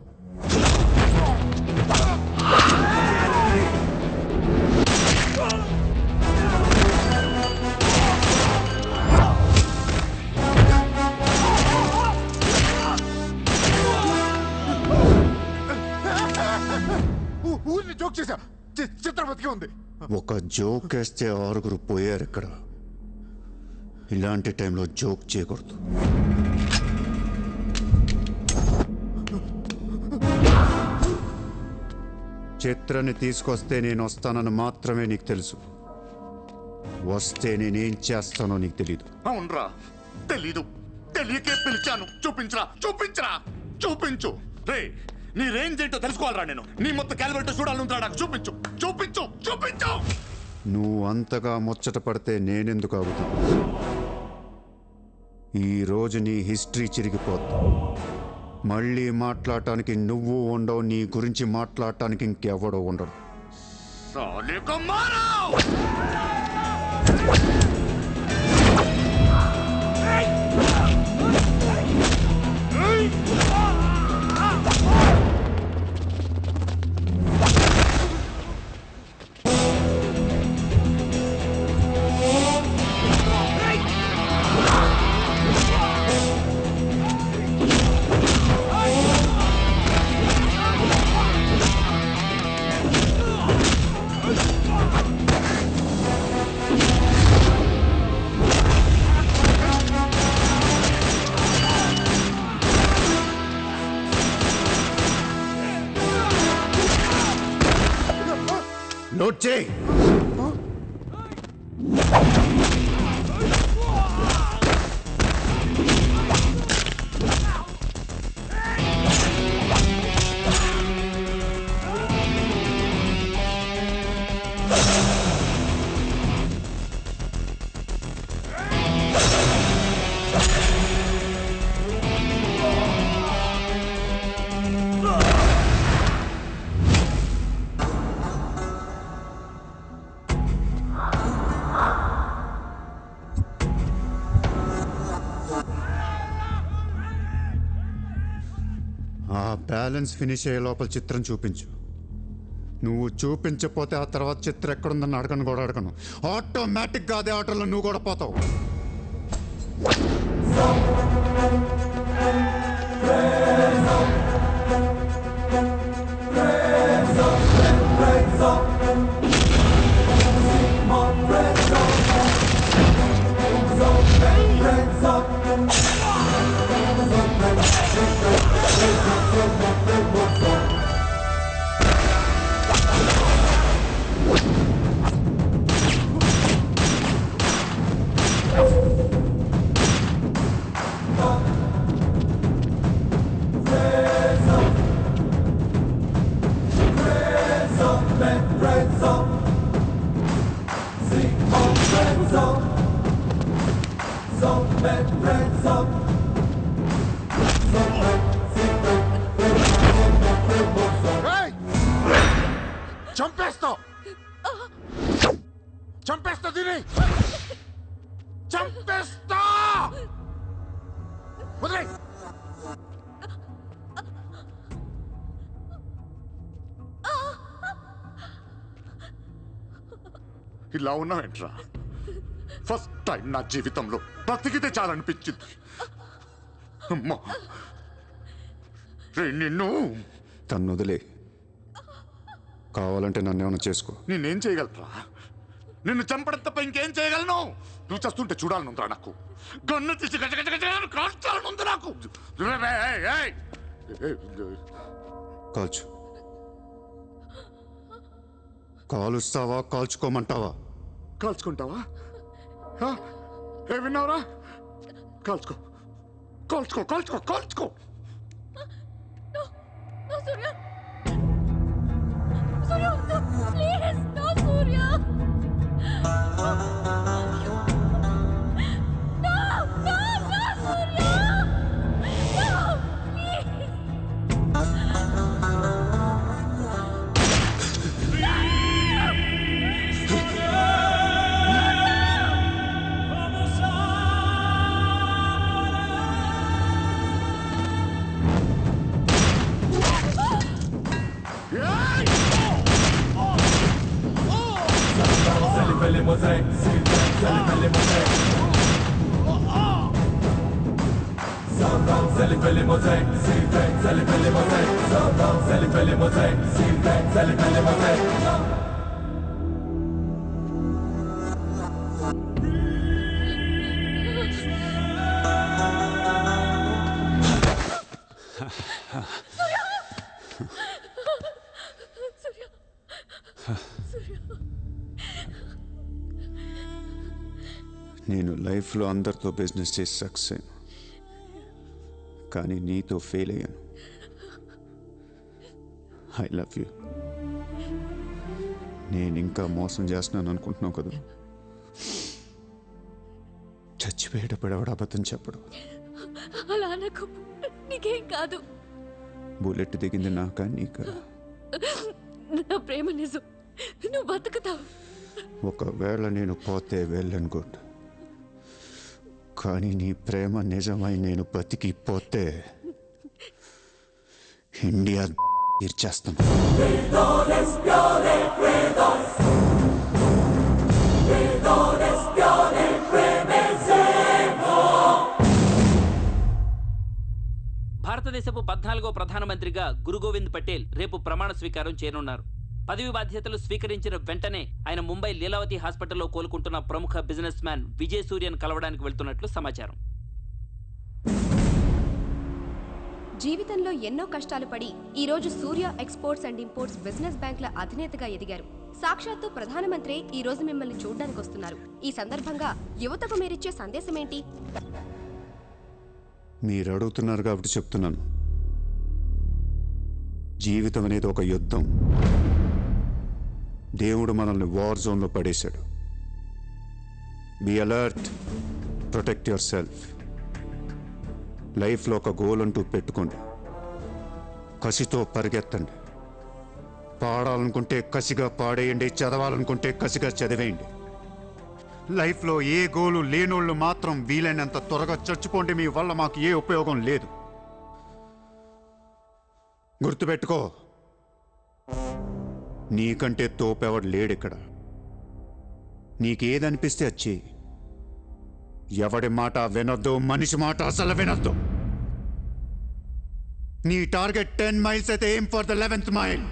Speaker 20: ఊరిని జోక్ చేశా. చిత్ర బతికే ఉంది.
Speaker 6: ఒక జోక్ వేస్తే 6 పోయారు ఇక్కడ. ఇలాంటి టైంలో జోక్ చేయకూడదు. చిత్రని తీసుకొస్తే నేను వస్తానని మాత్రమే నీకు తెలుసు. వస్తే నేనేం చేస్తానో నీకు తెలీదు.
Speaker 20: అవునరా, తెలీదు. తెలియకే పిలిచాను. చూపించరా, చూపించరా, చూపించు. రే, నీ రేంజ్ ఏంటో తెలుసుకోవాలరా నేను. నీ మొత్తం క్యాలిబరేటర్ చూడాలంటా. నాకు చూపించు, చూపించు, చూపించు.
Speaker 6: నువ్వు అంతగా ముచ్చట పడితే నేనెందుకు ఆగుతాను? ఈరోజు నీ హిస్టరీ చిరిగిపోద్ది. మళ్ళీ మాట్లాడటానికి నువ్వు ఉండవు. నీ గురించి మాట్లాడటానికి ఇంకెవడో ఉండడు. నోట్ చేయి. బ్యాలెన్స్ ఫినిష్ అయ్యే లోపల చిత్రం చూపించు. నువ్వు చూపించకపోతే ఆ తర్వాత చిత్రం ఎక్కడుందని అడగను కూడా అడగను. ఆటోమేటిక్గా అదే ఆటోలో నువ్వు కూడా పోతావు.
Speaker 20: చంపేస్తావు, చంపేస్తా, దీని చంపేస్తా. వదిలే. ఇలా ఉన్నావేంట్రా? ఫస్ట్ టైం నా జీవితంలో బ్రతికితే చాలనిపించింది. అమ్మా, రే నిన్ను.
Speaker 6: తన్ను వదిలే. కావాలంటే నన్ను ఏమైనా చేసుకో.
Speaker 20: నేనేం చేయగలరా? నిన్ను చంపడం తప్ప ఇంకేం చేయగలను? నువ్వు చస్తుంటే చూడాలనుందిరా నాకు. గన్ను తీసి గజగజగజ కాల్చాలనుంది నాకు.
Speaker 6: కాల్చు. కాలుస్తావా కాల్చుకోమంటావా?
Speaker 20: కాల్చుకుంటావా? విన్నావురా? కాల్చుకో కాల్చుకో కాల్చుకో కాల్చుకో.
Speaker 7: సూర్య సూర్య ప్లీజ్ నో సూర్య.
Speaker 6: నేను లైఫ్లో అందరితో బిజినెస్ చేసి సక్సెస్ అయ్యాను, కానీ నీతో ఫెయిల్ అయ్యాను. I love you. నేను ఇంకా మోసం చేస్తున్నాను అనుకుంటున్నావు కదా? చచ్చిపోయేటప్పుడు ఎవడు అబద్ధం చెప్పడు.
Speaker 7: అలా అనకు, నీకేం కాదు.
Speaker 6: బుల్లెట్ దిగింది నాకా నీకా?
Speaker 7: నా ప్రేమ నిజం, నువ్వు బతుకుతావు.
Speaker 6: ఒకవేళ నేను పోతే వెళ్ళను గుడ్, కానీ నీ ప్రేమ నిజమై నేను బతికిపోతే ఇండియా తీర్చేస్తాను.
Speaker 19: భారతదేశపు 14వ ప్రధానమంత్రిగా గురు గోవింద్ పటేల్ రేపు ప్రమాణ స్వీకారం చేయనున్నారు. పదవి బాధ్యతలు స్వీకరించిన వెంటనే ఆయన ముంబై లీలావతి హాస్పిటల్లో కోలుకుంటున్న ప్రముఖ బిజినెస్ మ్యాన్ విజయ్ సూర్యను కలవడానికి వెళ్తున్నట్లు సమాచారం.
Speaker 11: జీవితంలో ఎన్నో కష్టాలు పడి ఈ రోజు సూర్య ఎక్స్పోర్ట్స్ అండ్ ఇంపోర్ట్స్ బిజినెస్ బ్యాంక్ల అధినేతగా ఎదిగారు. సాక్షాత్తు ప్రధానమంత్రి ఈ రోజు మిమ్మల్ని చూడడానికి వస్తున్నారు. ఈ సందర్భంగా యువతకు మీరిచ్చే సందేశం ఏంటి?
Speaker 6: మీరు అడుగుతున్నారు కాబట్టి చెప్తున్నాను. జీవితం అనేది ఒక యుద్ధం. దేవుడు మనల్ని వార్ జోన్లో పడేశాడు. Be alert, protect yourself. లైఫ్లో ఒక గోల్ అంటూ పెట్టుకోండి, కసితో పరిగెత్తండి. పాడాలనుకుంటే కసిగా పాడేయండి, చదవాలనుకుంటే కసిగా చదివేయండి. లైఫ్లో ఏ గోలు లేనోళ్ళు మాత్రం వీలైనంత త్వరగా చచ్చిపోండి. మీ వల్ల మాకు ఏ ఉపయోగం లేదు. గుర్తుపెట్టుకో, నీకంటే తోపెవడు లేడిక్కడ. నీకేదనిపిస్తే వచ్చి, ఎవడి మాట వినొద్దు, మనిషి మాట అసలు వినొద్దు. నీ టార్గెట్ 10 మైల్స్ అయితే aim for the 11th mile.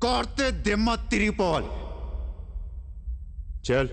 Speaker 6: కార్తే దిమ్మ తిరిగిపోవాలి. చల్.